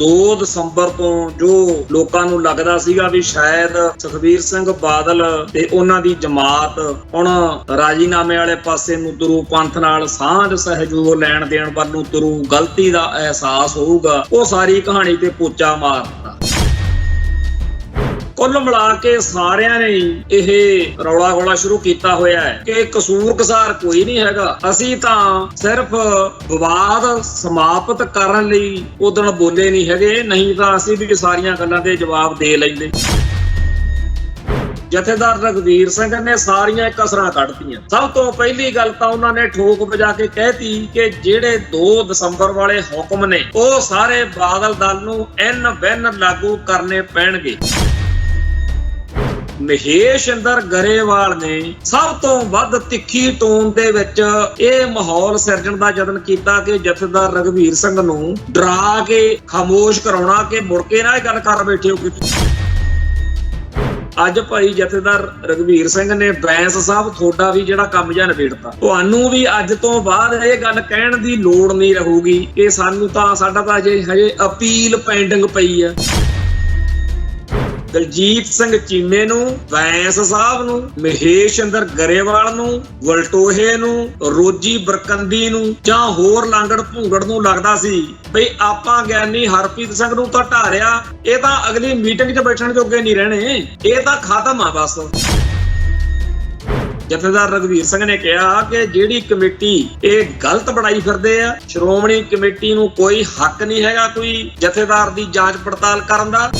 2 ਦਸੰਬਰ ਤੋਂ ਜੋ ਲੋਕਾਂ ਨੂੰ ਲੱਗਦਾ ਸੀਗਾ ਵੀ ਸ਼ਾਇਦ ਸੁਖਬੀਰ ਸਿੰਘ ਬਾਦਲ ਤੇ ਉਹਨਾਂ ਦੀ ਜਮਾਤ ਹੁਣ ਰਾਜੀਨਾਮੇ ਵਾਲੇ ਪਾਸੇ ਨੂੰ ਤੁਰੂ, ਪੰਥ ਨਾਲ ਸਾਂਝ ਸਹਿਯੋਗ ਲੈਣ ਦੇਣ ਵੱਲ ਨੂੰ ਤੁਰੂ, ਗਲਤੀ ਦਾ ਅਹਿਸਾਸ ਹੋਊਗਾ, ਉਹ ਸਾਰੀ ਕਹਾਣੀ ਤੇ ਪੋਚਾ ਮਾਰਤਾ। ਕੁੱਲ ਮਿਲਾ ਕੇ ਸਾਰਿਆਂ ਨੇ ਇਹ ਰੌਲਾ ਗੋਲਾ ਸ਼ੁਰੂ ਕੀਤਾ ਹੋਇਆ ਹੈ ਕਿ ਕਸੂਰ ਕਸਾਰ ਕੋਈ ਨਹੀਂ ਹੈਗਾ, ਅਸੀਂ ਤਾਂ ਸਿਰਫ ਵਿਵਾਦ ਸਮਾਪਤ ਕਰਨ ਲਈ ਉਦਣ ਬੋਲੇ ਨਹੀਂ ਹੈਗੇ, ਨਹੀਂ ਤਾਂ ਅਸੀਂ ਵੀ ਸਾਰੀਆਂ ਗੱਲਾਂ ਦੇ ਜਵਾਬ ਦੇ ਲੈਂਦੇ। ਜਥੇਦਾਰ ਰਘਵੀਰ ਸਿੰਘ ਨੇ ਸਾਰੀਆਂ ਕਸਰਾਂ ਕੱਢਤੀਆਂ। ਸਭ ਤੋਂ ਪਹਿਲੀ ਗੱਲ ਤਾਂ ਉਹਨਾਂ ਨੇ ਠੋਕ ਵਜਾ ਕੇ ਕਹਿਤੀ ਕਿ ਜਿਹੜੇ 2 ਦਸੰਬਰ ਵਾਲੇ ਹੁਕਮ ਨੇ ਉਹ ਸਾਰੇ ਬਾਦਲ ਦਲ ਨੂੰ ਐਨ ਬਿਨ ਲਾਗੂ ਕਰਨੇ ਪੈਣਗੇ। ਮਹੇਸ਼ਇੰਦਰ ਗਰੇਵਾਲ ਨੇ ਸਭ ਤੋਂ ਵੱਧ ਤਿੱਖੀ ਟੋਨ ਦੇ ਵਿੱਚ ਇਹ ਮਾਹੌਲ ਸਿਰਜਣ ਦਾ ਯਤਨ ਕੀਤਾ ਕਿ ਜਥੇਦਾਰ ਰਘਵੀਰ ਸਿੰਘ ਨੂੰ ਡਰਾ ਕੇ ਖਾਮੋਸ਼ ਕਰਾਉਣਾ ਕਿ ਮੁੜ ਕੇ ਨਾ ਇਹ ਗੱਲ ਕਰ ਬੈਠੇ ਹੋ। ਅੱਜ ਭਾਈ ਜਥੇਦਾਰ ਰਘਵੀਰ ਸਿੰਘ ਨੇ ਬੈਂਸ ਸਾਹਿਬ ਤੁਹਾਡਾ ਵੀ ਜਿਹੜਾ ਕੰਮ ਜਿਹਾ ਨਿਬੇੜਤਾ, ਤੁਹਾਨੂੰ ਵੀ ਅੱਜ ਤੋਂ ਬਾਅਦ ਇਹ ਗੱਲ ਕਹਿਣ ਦੀ ਲੋੜ ਨਹੀਂ ਰਹੂਗੀ ਕਿ ਸਾਨੂੰ ਤਾਂ ਸਾਡਾ ਤਾਂ ਹਜੇ ਅਪੀਲ ਪੈਂਡਿੰਗ ਪਈ ਆ। ਦਲਜੀਤ ਸਿੰਘ ਚੀਮੇ ਨੂੰ, ਬੈਂਸ ਸਾਹਿਬ ਨੂੰ, ਮਹੇਸ਼ਇੰਦਰ ਗਰੇਵਾਲ ਨੂੰ, ਵਲਟੋਹੇ ਨੂੰ, ਰੋਜੀ ਬਰਕੰਦੀ ਨੂੰ ਜਾਂ ਹੋਰ ਲਾਂਗੜ ਭੂੰਗੜ ਨੂੰ ਲੱਗਦਾ ਸੀ ਬਈ ਆਪਾਂ ਗਿਆਨੀ ਹਰਪ੍ਰੀਤ ਸਿੰਘ ਨੂੰ ਤਾਂ ਢਾਰਿਆ, ਇਹ ਤਾਂ ਅਗਲੀ ਮੀਟਿੰਗ 'ਚ ਬੈਠਣ ਜੋਗੇ ਨਹੀਂ ਰਹਿਣੇ, ਇਹ ਤਾਂ ਖਤਮ ਆ ਬਸ। ਜਥੇਦਾਰ ਰਘਵੀਰ ਸਿੰਘ ਨੇ ਕਿਹਾ ਕਿ ਜਿਹੜੀ ਕਮੇਟੀ ਇਹ ਗਲਤ ਬਣਾਈ ਫਿਰਦੇ ਆ, ਸ਼੍ਰੋਮਣੀ ਕਮੇਟੀ ਨੂੰ ਕੋਈ ਹੱਕ ਨਹੀਂ ਹੈਗਾ ਕੋਈ ਜਥੇਦਾਰ ਦੀ ਜਾਂਚ ਪੜਤਾਲ ਕਰਨ ਦਾ।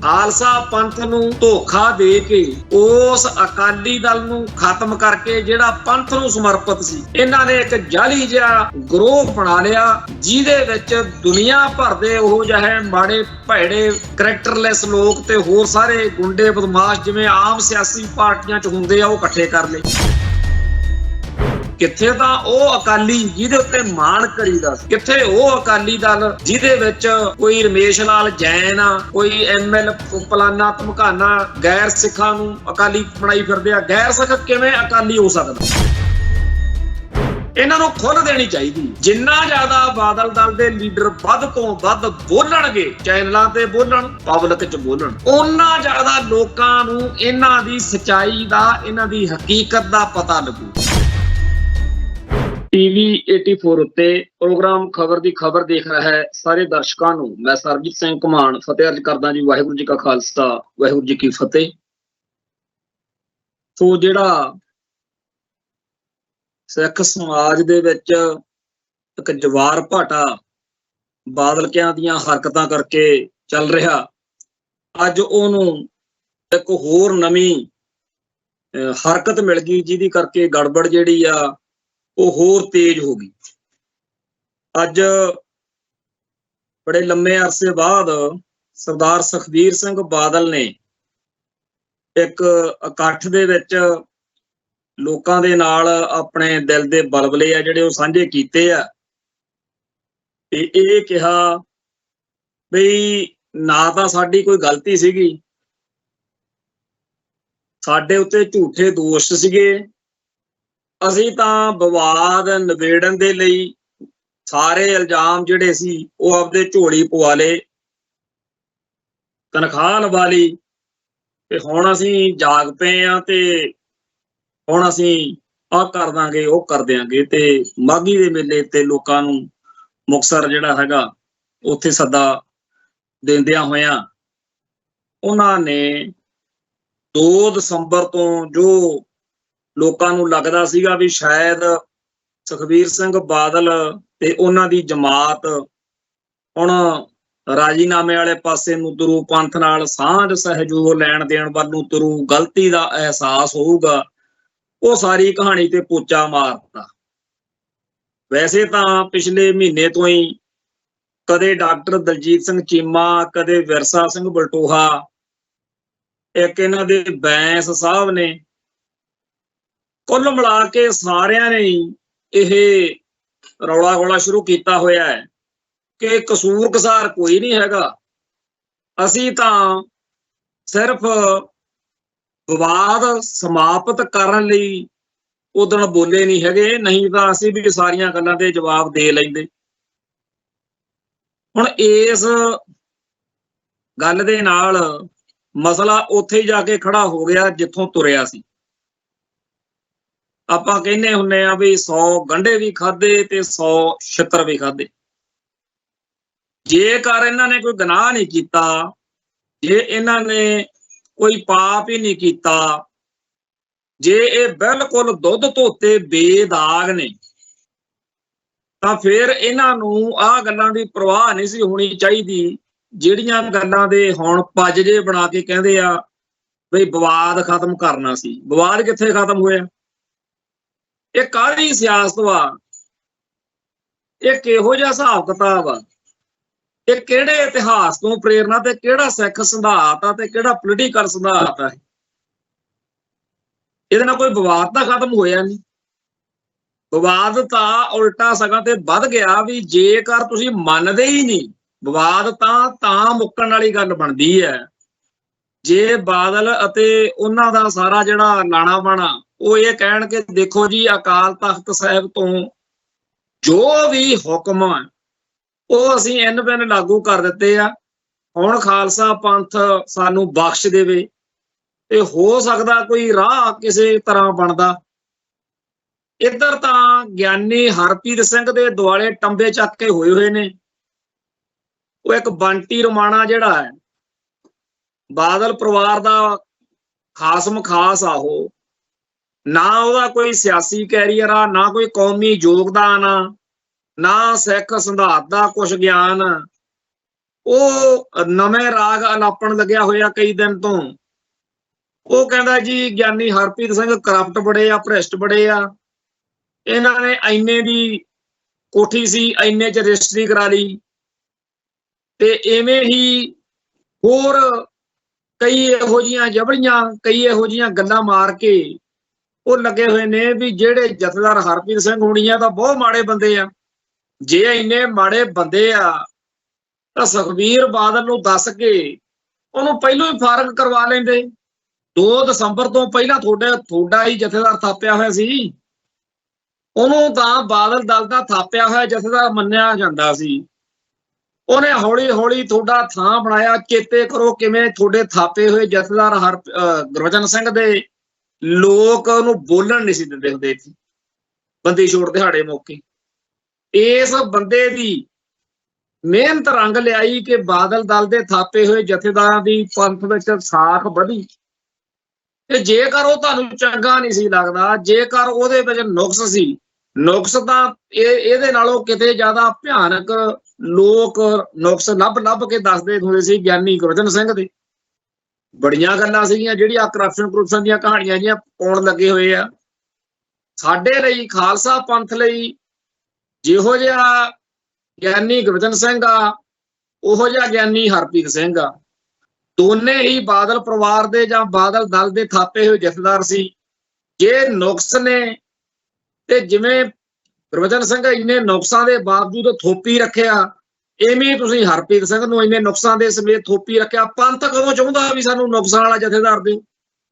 ਖਾਲਸਾ ਪੰਥ ਨੂੰ ਧੋਖਾ ਦੇ ਕੇ ਉਸ ਅਕਾਲੀ ਦਲ ਨੂੰ ਖਤਮ ਕਰਕੇ ਜਿਹੜਾ ਪੰਥ ਨੂੰ ਸਮਰਪਿਤ ਸੀ, ਇਹਨਾਂ ਨੇ ਇੱਕ ਜਾਲੀ ਜਿਹਾ ਗਰੋਹ ਬਣਾ ਲਿਆ ਜਿਹਦੇ ਵਿੱਚ ਦੁਨੀਆ ਭਰ ਦੇ ਉਹ ਜਿਹੇ ਮਾੜੇ ਭੈੜੇ ਕਰੈਕਟਰਲੈਸ ਲੋਕ ਤੇ ਹੋਰ ਸਾਰੇ ਗੁੰਡੇ ਬਦਮਾਸ਼ ਜਿਵੇਂ ਆਮ ਸਿਆਸੀ ਪਾਰਟੀਆਂ 'ਚ ਹੁੰਦੇ ਆ ਉਹ ਇਕੱਠੇ ਕਰ ਲਏ। ਕਿੱਥੇ ਤਾਂ ਉਹ ਅਕਾਲੀ ਜਿਹਦੇ ਉੱਤੇ ਮਾਣ ਕਰੀਦਾ, ਕਿੱਥੇ ਉਹ ਅਕਾਲੀ ਦਲ ਜਿਹਦੇ ਵਿੱਚ ਕੋਈ ਰਮੇਸ਼ ਲਾਲ ਜੈਨ ਆ, ਕੋਈ ਐਮਐਲ ਪਲਾਨਾ ਧਮਕਾਨਾ ਗੈਰ ਸਿੱਖਾਂ ਨੂੰ ਅਕਾਲੀ ਬਣਾਈ ਫਿਰਦੇ ਆ। ਗੈਰ ਸਿੱਖ ਕਿਵੇਂ ਅਕਾਲੀ ਹੋ ਸਕਦਾ? ਇਹਨਾਂ ਨੂੰ ਖੁੱਲ੍ਹ ਦੇਣੀ ਚਾਹੀਦੀ। ਜਿੰਨਾ ਜ਼ਿਆਦਾ ਬਾਦਲ ਦਲ ਦੇ ਲੀਡਰ ਵੱਧ ਤੋਂ ਵੱਧ ਬੋਲਣਗੇ, ਚੈਨਲਾਂ ਤੇ ਬੋਲਣ, ਪਬਲਿਕ 'ਚ ਬੋਲਣ, ਓਨਾ ਜ਼ਿਆਦਾ ਲੋਕਾਂ ਨੂੰ ਇਹਨਾਂ ਦੀ ਸੱਚਾਈ ਦਾ, ਇਹਨਾਂ ਦੀ ਹਕੀਕਤ ਦਾ ਪਤਾ ਲੱਗੂ। TV 84 ਉੱਤੇ ਪ੍ਰੋਗਰਾਮ ਖਬਰ ਦੀ ਖਬਰ ਦੇਖ ਰਿਹਾ ਹੈ ਸਾਰੇ ਦਰਸ਼ਕਾਂ ਨੂੰ ਮੈਂ ਸਰਬਜੀਤ ਸਿੰਘ ਘਮਾਣ ਫਤਿਹ ਅਰਜ਼ ਕਰਦਾ ਜੀ। ਵਾਹਿਗੁਰੂ ਜੀ ਕਾ ਖਾਲਸਾ, ਵਾਹਿਗੁਰੂ ਜੀ ਕੀ ਫਤਿਹ। ਸੋ ਜਿਹੜਾ ਸਿੱਖ ਸਮਾਜ ਦੇ ਵਿੱਚ ਇੱਕ ਜਵਾਰ ਭਾਟਾ ਬਾਦਲਕਿਆਂ ਦੀਆਂ ਹਰਕਤਾਂ ਕਰਕੇ ਚੱਲ ਰਿਹਾ, ਅੱਜ ਉਹਨੂੰ ਇੱਕ ਹੋਰ ਨਵੀਂ ਹਰਕਤ ਮਿਲ ਗਈ ਜਿਹਦੀ ਕਰਕੇ ਗੜਬੜ ਜਿਹੜੀ ਆ ਉਹ ਹੋਰ ਤੇਜ਼ ਹੋ ਗਈ। ਅੱਜ ਬੜੇ ਲੰਮੇ ਅਰਸੇ ਬਾਅਦ ਸਰਦਾਰ ਸੁਖਬੀਰ ਸਿੰਘ ਬਾਦਲ ਨੇ ਇੱਕ ਇਕੱਠ ਦੇ ਵਿੱਚ ਲੋਕਾਂ ਦੇ ਨਾਲ ਆਪਣੇ ਦਿਲ ਦੇ ਬਲਬਲੇ ਆ ਜਿਹੜੇ ਉਹ ਸਾਂਝੇ ਕੀਤੇ ਆ ਤੇ ਇਹ ਕਿਹਾ ਬਈ ਨਾ ਤਾਂ ਸਾਡੀ ਕੋਈ ਗਲਤੀ ਸੀਗੀ, ਸਾਡੇ ਉੱਤੇ ਝੂਠੇ ਦੋਸ਼ ਸੀਗੇ, ਅਸੀਂ ਤਾਂ ਵਿਵਾਦ ਨਿਬੇੜਨ ਦੇ ਲਈ ਸਾਰੇ ਇਲਜ਼ਾਮ ਜਿਹੜੇ ਸੀ ਉਹ ਆਪਦੇ ਝੋਲੀ ਪਵਾ ਲਏ, ਤਨਖਾਹ ਲਵਾ ਲਈ ਤੇ ਹੁਣ ਅਸੀਂ ਜਾਗ ਪਏ ਆ ਤੇ ਹੁਣ ਅਸੀਂ ਆਹ ਕਰ ਦਾਂਗੇ ਉਹ ਕਰ ਦਿਆਂਗੇ। ਤੇ ਮਾਘੀ ਦੇ ਮੇਲੇ ਤੇ ਲੋਕਾਂ ਨੂੰ ਮੁਕਤਸਰ ਜਿਹੜਾ ਹੈਗਾ ਉੱਥੇ ਸੱਦਾ ਦਿੰਦਿਆਂ ਹੋਇਆਂ ਉਹਨਾਂ ਨੇ 2 ਦਸੰਬਰ ਤੋਂ ਜੋ ਲੋਕਾਂ ਨੂੰ ਲੱਗਦਾ ਸੀਗਾ ਵੀ ਸ਼ਾਇਦ ਸੁਖਬੀਰ ਸਿੰਘ ਬਾਦਲ ਤੇ ਉਹਨਾਂ ਦੀ ਜਮਾਤ ਹੁਣ ਰਾਜੀਨਾਮੇ ਵਾਲੇ ਪਾਸੇ ਨੂੰ ਤੁਰੂ, ਪੰਥ ਨਾਲ ਸਾਂਝ ਸਹਿਯੋਗ ਲੈਣ ਦੇਣ ਵੱਲ ਨੂੰ ਤੁਰੂ, ਗਲਤੀ ਦਾ ਅਹਿਸਾਸ ਹੋਊਗਾ, ਉਹ ਸਾਰੀ ਕਹਾਣੀ ਤੇ ਪੋਚਾ ਮਾਰਤਾ। ਵੈਸੇ ਤਾਂ ਪਿਛਲੇ ਮਹੀਨੇ ਤੋਂ ਹੀ ਕਦੇ ਡਾਕਟਰ ਦਲਜੀਤ ਸਿੰਘ ਚੀਮਾ, ਕਦੇ ਵਿਰਸਾ ਸਿੰਘ ਬਲਟੋਹਾ, ਇੱਕ ਇਹਨਾਂ ਦੇ ਬੈਂਸ ਸਾਹਿਬ ਨੇ, ਕੁੱਲ ਮਿਲਾ ਕੇ ਸਾਰਿਆਂ ਨੇ ਇਹ ਰੌਲਾ ਗੋਲਾ ਸ਼ੁਰੂ ਕੀਤਾ ਹੋਇਆ ਹੈ ਕਿ ਕਸੂਰ ਕਸਾਰ ਕੋਈ ਨਹੀਂ ਹੈਗਾ, ਅਸੀਂ ਤਾਂ ਸਿਰਫ ਵਿਵਾਦ ਸਮਾਪਤ ਕਰਨ ਲਈ ਉਦਣ ਬੋਲੇ ਨਹੀਂ ਹੈਗੇ, ਨਹੀਂ ਤਾਂ ਅਸੀਂ ਵੀ ਸਾਰੀਆਂ ਗੱਲਾਂ ਦੇ ਜਵਾਬ ਦੇ ਲੈਂਦੇ। ਹੁਣ ਇਸ ਗੱਲ ਦੇ ਨਾਲ ਮਸਲਾ ਉੱਥੇ ਹੀ ਜਾ ਕੇ ਖੜਾ ਹੋ ਗਿਆ ਜਿੱਥੋਂ ਤੁਰਿਆ ਸੀ। ਆਪਾਂ ਕਹਿੰਦੇ ਹੁੰਨੇ ਆ ਵੀ 100 ਗੰਢੇ ਵੀ ਖਾਦੇ ਤੇ 100 ਛਿੱਤਰ ਵੀ ਖਾਦੇ। ਜੇਕਰ ਇਹਨਾਂ ਨੇ ਕੋਈ ਗੁਨਾਹ ਨਹੀਂ ਕੀਤਾ, ਜੇ ਇਹਨਾਂ ਨੇ ਕੋਈ ਪਾਪ ਹੀ ਨਹੀਂ ਕੀਤਾ, ਜੇ ਇਹ ਬਿਲਕੁਲ ਦੁੱਧ ਧੋਤੇ ਬੇਦਾਗ ਨੇ, ਤਾਂ ਫਿਰ ਇਹਨਾਂ ਨੂੰ ਆਹ ਗੱਲਾਂ ਦੀ ਪਰਵਾਹ ਨਹੀਂ ਸੀ ਹੋਣੀ ਚਾਹੀਦੀ, ਜਿਹੜੀਆਂ ਗੱਲਾਂ ਦੇ ਹੁਣ ਪੱਜ ਜੇ ਬਣਾ ਕੇ ਕਹਿੰਦੇ ਆ ਬਈ ਵਿਵਾਦ ਖਤਮ ਕਰਨਾ ਸੀ। ਵਿਵਾਦ ਕਿੱਥੇ ਖਤਮ ਹੋਇਆ? ਇਹ ਕਾਹਦੀ ਸਿਆਸਤ ਵਾ? ਇਹ ਕਿਹੋ ਜਿਹਾ ਹਿਸਾਬ ਕਿਤਾਬ ਆ? ਇਹ ਕਿਹੜੇ ਇਤਿਹਾਸ ਤੋਂ ਪ੍ਰੇਰਨਾ ਤੇ ਕਿਹੜਾ ਸਿੱਖ ਸਿਧਾਂਤ ਆ ਤੇ ਕਿਹੜਾ ਪੋਲੀਟੀਕਲ ਸਿਧਾਂਤ ਆ? ਇਹਦੇ ਨਾਲ ਕੋਈ ਵਿਵਾਦ ਤਾਂ ਖਤਮ ਹੋਇਆ ਨਹੀਂ। ਵਿਵਾਦ ਤਾਂ ਉਲਟਾ ਸਗੋਂ ਤੇ ਵੱਧ ਗਿਆ ਵੀ ਜੇਕਰ ਤੁਸੀਂ ਮੰਨਦੇ ਹੀ ਨਹੀਂ, ਵਿਵਾਦ ਤਾਂ ਮੁੱਕਣ ਵਾਲੀ ਗੱਲ ਬਣਦੀ ਹੈ ਜੇ ਬਾਦਲ ਅਤੇ ਉਹਨਾਂ ਦਾ ਸਾਰਾ ਜਿਹੜਾ ਲਾਣਾ ਬਾਣਾ ਉਹ ਇਹ ਕਹਿਣ ਕਿ ਦੇਖੋ ਜੀ ਅਕਾਲ ਤਖਤ ਸਾਹਿਬ ਤੋਂ ਜੋ ਵੀ ਹੁਕਮ ਆ ਉਹ ਅਸੀਂ ਇੰਨ-ਬਿੰਨ ਲਾਗੂ ਕਰ ਦਿੱਤੇ ਆ, ਹੁਣ ਖਾਲਸਾ ਪੰਥ ਸਾਨੂੰ ਬਖਸ਼ ਦੇਵੇ ਤੇ ਹੋ ਸਕਦਾ ਕੋਈ ਰਾਹ ਕਿਸੇ ਤਰ੍ਹਾਂ ਬਣਦਾ। ਇੱਧਰ ਤਾਂ ਗਿਆਨੀ ਹਰਪ੍ਰੀਤ ਸਿੰਘ ਦੇ ਦੁਆਲੇ ਟੰਬੇ ਚੱਕ ਕੇ ਹੋਏ ਨੇ। ਉਹ ਇੱਕ ਬੰਟੀ ਰਮਾਣਾ ਜਿਹੜਾ ਹੈ ਬਾਦਲ ਪਰਿਵਾਰ ਦਾ ਖਾਸਮ ਖਾਸ ਆ, ਉਹ ਨਾ ਉਹਦਾ ਕੋਈ ਸਿਆਸੀ ਕੈਰੀਅਰ ਆ, ਨਾ ਕੋਈ ਕੌਮੀ ਯੋਗਦਾਨ ਆ, ਨਾ ਸਿੱਖ ਸਿਧਾਂਤ ਦਾ ਕੁਛ ਗਿਆਨ। ਉਹ ਨਵੇਂ ਰਾਗ ਅਲਾਪਣ ਲੱਗਿਆ ਹੋਇਆ ਕਈ ਦਿਨ ਤੋਂ। ਉਹ ਕਹਿੰਦਾ ਜੀ ਗਿਆਨੀ ਹਰਪ੍ਰੀਤ ਸਿੰਘ ਕਰਪਟ ਬੜੇ ਆ, ਭ੍ਰਿਸ਼ਟ ਬੜੇ ਆ, ਇਹਨਾਂ ਨੇ ਇੰਨੇ ਦੀ ਕੋਠੀ ਸੀ, ਇੰਨੇ ਚ ਰਜਿਸਟਰੀ ਕਰਾ ਲਈ, ਤੇ ਇਵੇਂ ਹੀ ਹੋਰ ਕਈ ਇਹੋ ਜਿਹੀਆਂ ਜਬੜੀਆਂ, ਕਈ ਇਹੋ ਜਿਹੀਆਂ ਗੱਲਾਂ ਮਾਰ ਕੇ ਉਹ ਲੱਗੇ ਹੋਏ ਨੇ ਵੀ ਜਿਹੜੇ ਜਥੇਦਾਰ ਹਰਪ੍ਰੀਤ ਸਿੰਘ ਹੋਣੀਆਂ ਤਾਂ ਬਹੁਤ ਮਾੜੇ ਬੰਦੇ ਆ। ਜੇ ਇੰਨੇ ਮਾੜੇ ਬੰਦੇ ਆ ਤਾਂ ਸੁਖਬੀਰ ਬਾਦਲ ਨੂੰ ਦੱਸ ਕੇ ਉਹਨੂੰ ਪਹਿਲਾਂ ਹੀ ਫਾਰਗ ਕਰਵਾ ਲੈਂਦੇ। 2 ਦਸੰਬਰ ਤੋਂ ਪਹਿਲਾਂ ਤੁਹਾਡਾ ਹੀ ਜਥੇਦਾਰ ਥਾਪਿਆ ਹੋਇਆ ਸੀ, ਉਹਨੂੰ ਤਾਂ ਬਾਦਲ ਦਲ ਦਾ ਥਾਪਿਆ ਹੋਇਆ ਜਥੇਦਾਰ ਮੰਨਿਆ ਜਾਂਦਾ ਸੀ। ਉਹਨੇ ਹੌਲੀ ਹੌਲੀ ਤੁਹਾਡਾ ਥਾਂ ਬਣਾਇਆ। ਚੇਤੇ ਕਰੋ ਕਿਵੇਂ ਤੁਹਾਡੇ ਥਾਪੇ ਹੋਏ ਜਥੇਦਾਰ ਗੁਰਬਚਨ ਸਿੰਘ ਦੇ ਲੋਕ ਉਹਨੂੰ ਬੋਲਣ ਨਹੀਂ ਸੀ ਦਿੰਦੇ ਹੁੰਦੇ ਸੀ ਬੰਦੀ ਛੋੜ ਦਿਹਾੜੇ ਮੌਕੇ। ਇਸ ਬੰਦੇ ਦੀ ਮਿਹਨਤ ਰੰਗ ਲਿਆਈ ਕਿ ਬਾਦਲ ਦਲ ਦੇ ਥਾਪੇ ਹੋਏ ਜਥੇਦਾਰਾਂ ਦੀ ਪੰਥ ਵਿੱਚ ਸਾਖ ਵਧੀ। ਤੇ ਜੇਕਰ ਉਹ ਤੁਹਾਨੂੰ ਚੰਗਾ ਨਹੀਂ ਸੀ ਲੱਗਦਾ, ਜੇਕਰ ਉਹਦੇ ਵਿੱਚ ਨੁਕਸ ਸੀ, ਨੁਕਸ ਤਾਂ ਇਹਦੇ ਨਾਲੋਂ ਕਿਤੇ ਜ਼ਿਆਦਾ ਭਿਆਨਕ ਲੋਕ ਨੁਕਸ ਲੱਭ ਕੇ ਦੱਸਦੇ ਹੁੰਦੇ ਸੀ ਗਿਆਨੀ ਗੁਰਬਚਨ ਸਿੰਘ ਦੇ। ਬੜੀਆਂ ਗੱਲਾਂ ਸੀਗੀਆਂ ਜਿਹੜੀਆਂ ਕਰਪਸ਼ਨ ਦੀਆਂ ਕਹਾਣੀਆਂ ਜਿਹੀਆਂ ਪਾਉਣ ਲੱਗੇ ਹੋਏ ਆ। ਸਾਡੇ ਲਈ, ਖਾਲਸਾ ਪੰਥ ਲਈ ਜਿਹੋ ਜਿਹਾ ਗਿਆਨੀ ਗੁਰਬਚਨ ਸਿੰਘ ਆ, ਉਹੋ ਜਿਹਾ ਗਿਆਨੀ ਹਰਪ੍ਰੀਤ ਸਿੰਘ ਆ। ਦੋਨੇ ਹੀ ਬਾਦਲ ਪਰਿਵਾਰ ਦੇ ਜਾਂ ਬਾਦਲ ਦਲ ਦੇ ਥਾਪੇ ਹੋਏ ਜਥੇਦਾਰ ਸੀ। ਜੇ ਨੁਕਸ ਨੇ ਤੇ ਜਿਵੇਂ ਗੁਰਬਚਨ ਸਿੰਘ ਇੰਨੇ ਨੁਕਸਾਂ ਦੇ ਬਾਵਜੂਦ ਥੋਪੀ ਰੱਖਿਆ, ਇਵੇਂ ਤੁਸੀਂ ਹਰਪ੍ਰੀਤ ਸਿੰਘ ਨੂੰ ਇੰਨੇ ਨੁਕਸਾਂ ਦੇ ਸਮੇਤ ਥੋਪੀ ਰੱਖਿਆ। ਪੰਥ ਕਦੋਂ ਚਾਹੁੰਦਾ ਵੀ ਸਾਨੂੰ ਨੁਕਸਾਂ ਵਾਲਾ ਜਥੇਦਾਰ ਦਿਓ?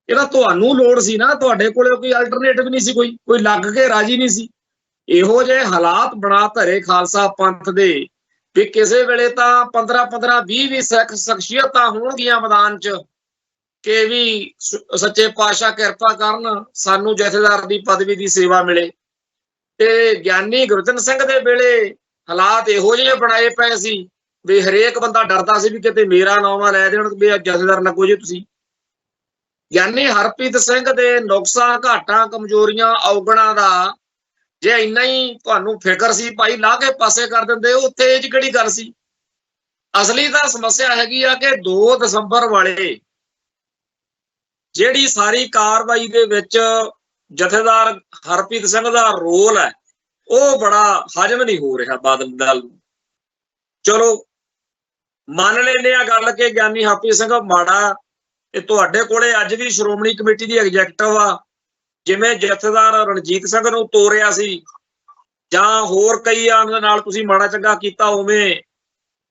ਇਹਦਾ ਤੁਹਾਨੂੰ ਲੋੜ ਸੀ ਨਾ, ਤੁਹਾਡੇ ਕੋਲੇ ਕੋਈ ਅਲਟਰਨੇਟਿਵ ਨਹੀਂ ਸੀ, ਕੋਈ ਲੱਗ ਕੇ ਰਾਜੀ ਨਹੀਂ ਸੀ। ਇਹੋ ਜਿਹੇ ਹਾਲਾਤ ਬਣਾ ਧਰੇ ਖਾਲਸਾ ਪੰਥ ਦੇ ਵੀ ਕਿਸੇ ਵੇਲੇ ਤਾਂ 15-15, 20 ਸਿੱਖ ਸ਼ਖਸੀਅਤਾਂ ਹੋਣਗੀਆਂ ਮੈਦਾਨ 'ਚ ਕਿ ਵੀ ਸੱਚੇ ਪਾਤਸ਼ਾਹ ਕਿਰਪਾ ਕਰਨ ਸਾਨੂੰ ਜਥੇਦਾਰ ਦੀ ਪਦਵੀ ਦੀ ਸੇਵਾ ਮਿਲੇ। ਤੇ ਗਿਆਨੀ ਗੁਰਬਚਨ ਸਿੰਘ ਦੇ ਵੇਲੇ ਹਾਲਾਤ ਇਹੋ ਜਿਹੇ ਬਣਾਏ ਪਏ ਸੀ ਵੀ ਹਰੇਕ ਬੰਦਾ ਡਰਦਾ ਸੀ ਵੀ ਕਿਤੇ ਮੇਰਾ ਨਾਮ ਲੈ ਦੇਣ ਵੀ ਜਥੇਦਾਰ ਲੱਗੋ ਜੀ ਤੁਸੀਂ। ਗਿਆਨੀ ਹਰਪ੍ਰੀਤ ਸਿੰਘ ਦੇ ਨੁਕਸਾਂ, ਘਾਟਾਂ, ਕਮਜ਼ੋਰੀਆਂ, ਔਗਣਾਂ ਦਾ ਜੇ ਇੰਨਾ ਹੀ ਤੁਹਾਨੂੰ ਫਿਕਰ ਸੀ ਭਾਈ ਲਾ ਕੇ ਪਾਸੇ ਕਰ ਦਿੰਦੇ, ਉੱਥੇ ਇਹ 'ਚ ਕਿਹੜੀ ਗੱਲ ਸੀ? ਅਸਲੀ ਤਾਂ ਸਮੱਸਿਆ ਹੈਗੀ ਆ ਕਿ 2 ਦਸੰਬਰ ਵਾਲੇ ਜਿਹੜੀ ਸਾਰੀ ਕਾਰਵਾਈ ਦੇ ਵਿੱਚ ਜਥੇਦਾਰ ਹਰਪ੍ਰੀਤ ਸਿੰਘ ਦਾ ਰੋਲ ਹੈ ਉਹ ਬੜਾ ਹਜਮ ਨਹੀਂ ਹੋ ਰਿਹਾ ਬਾਦਲ ਦਲ ਨੂੰ। ਚਲੋ ਮੰਨ ਲੈਂਦੇ ਆ ਗੱਲ ਕਿ ਗਿਆਨੀ ਹਰਪ੍ਰੀਤ ਸਿੰਘ ਮਾੜਾ, ਤੇ ਤੁਹਾਡੇ ਕੋਲੇ ਅੱਜ ਵੀ ਸ਼੍ਰੋਮਣੀ ਕਮੇਟੀ ਦੀ ਐਗਜੈਕਟਿਵ ਆ। ਜਿਵੇਂ ਜਥੇਦਾਰ ਰਣਜੀਤ ਸਿੰਘ ਨੂੰ ਤੋਰਿਆ ਸੀ ਜਾਂ ਹੋਰ ਕਈਆਂ ਦੇ ਨਾਲ ਤੁਸੀਂ ਮਾੜਾ ਚੰਗਾ ਕੀਤਾ, ਉਵੇਂ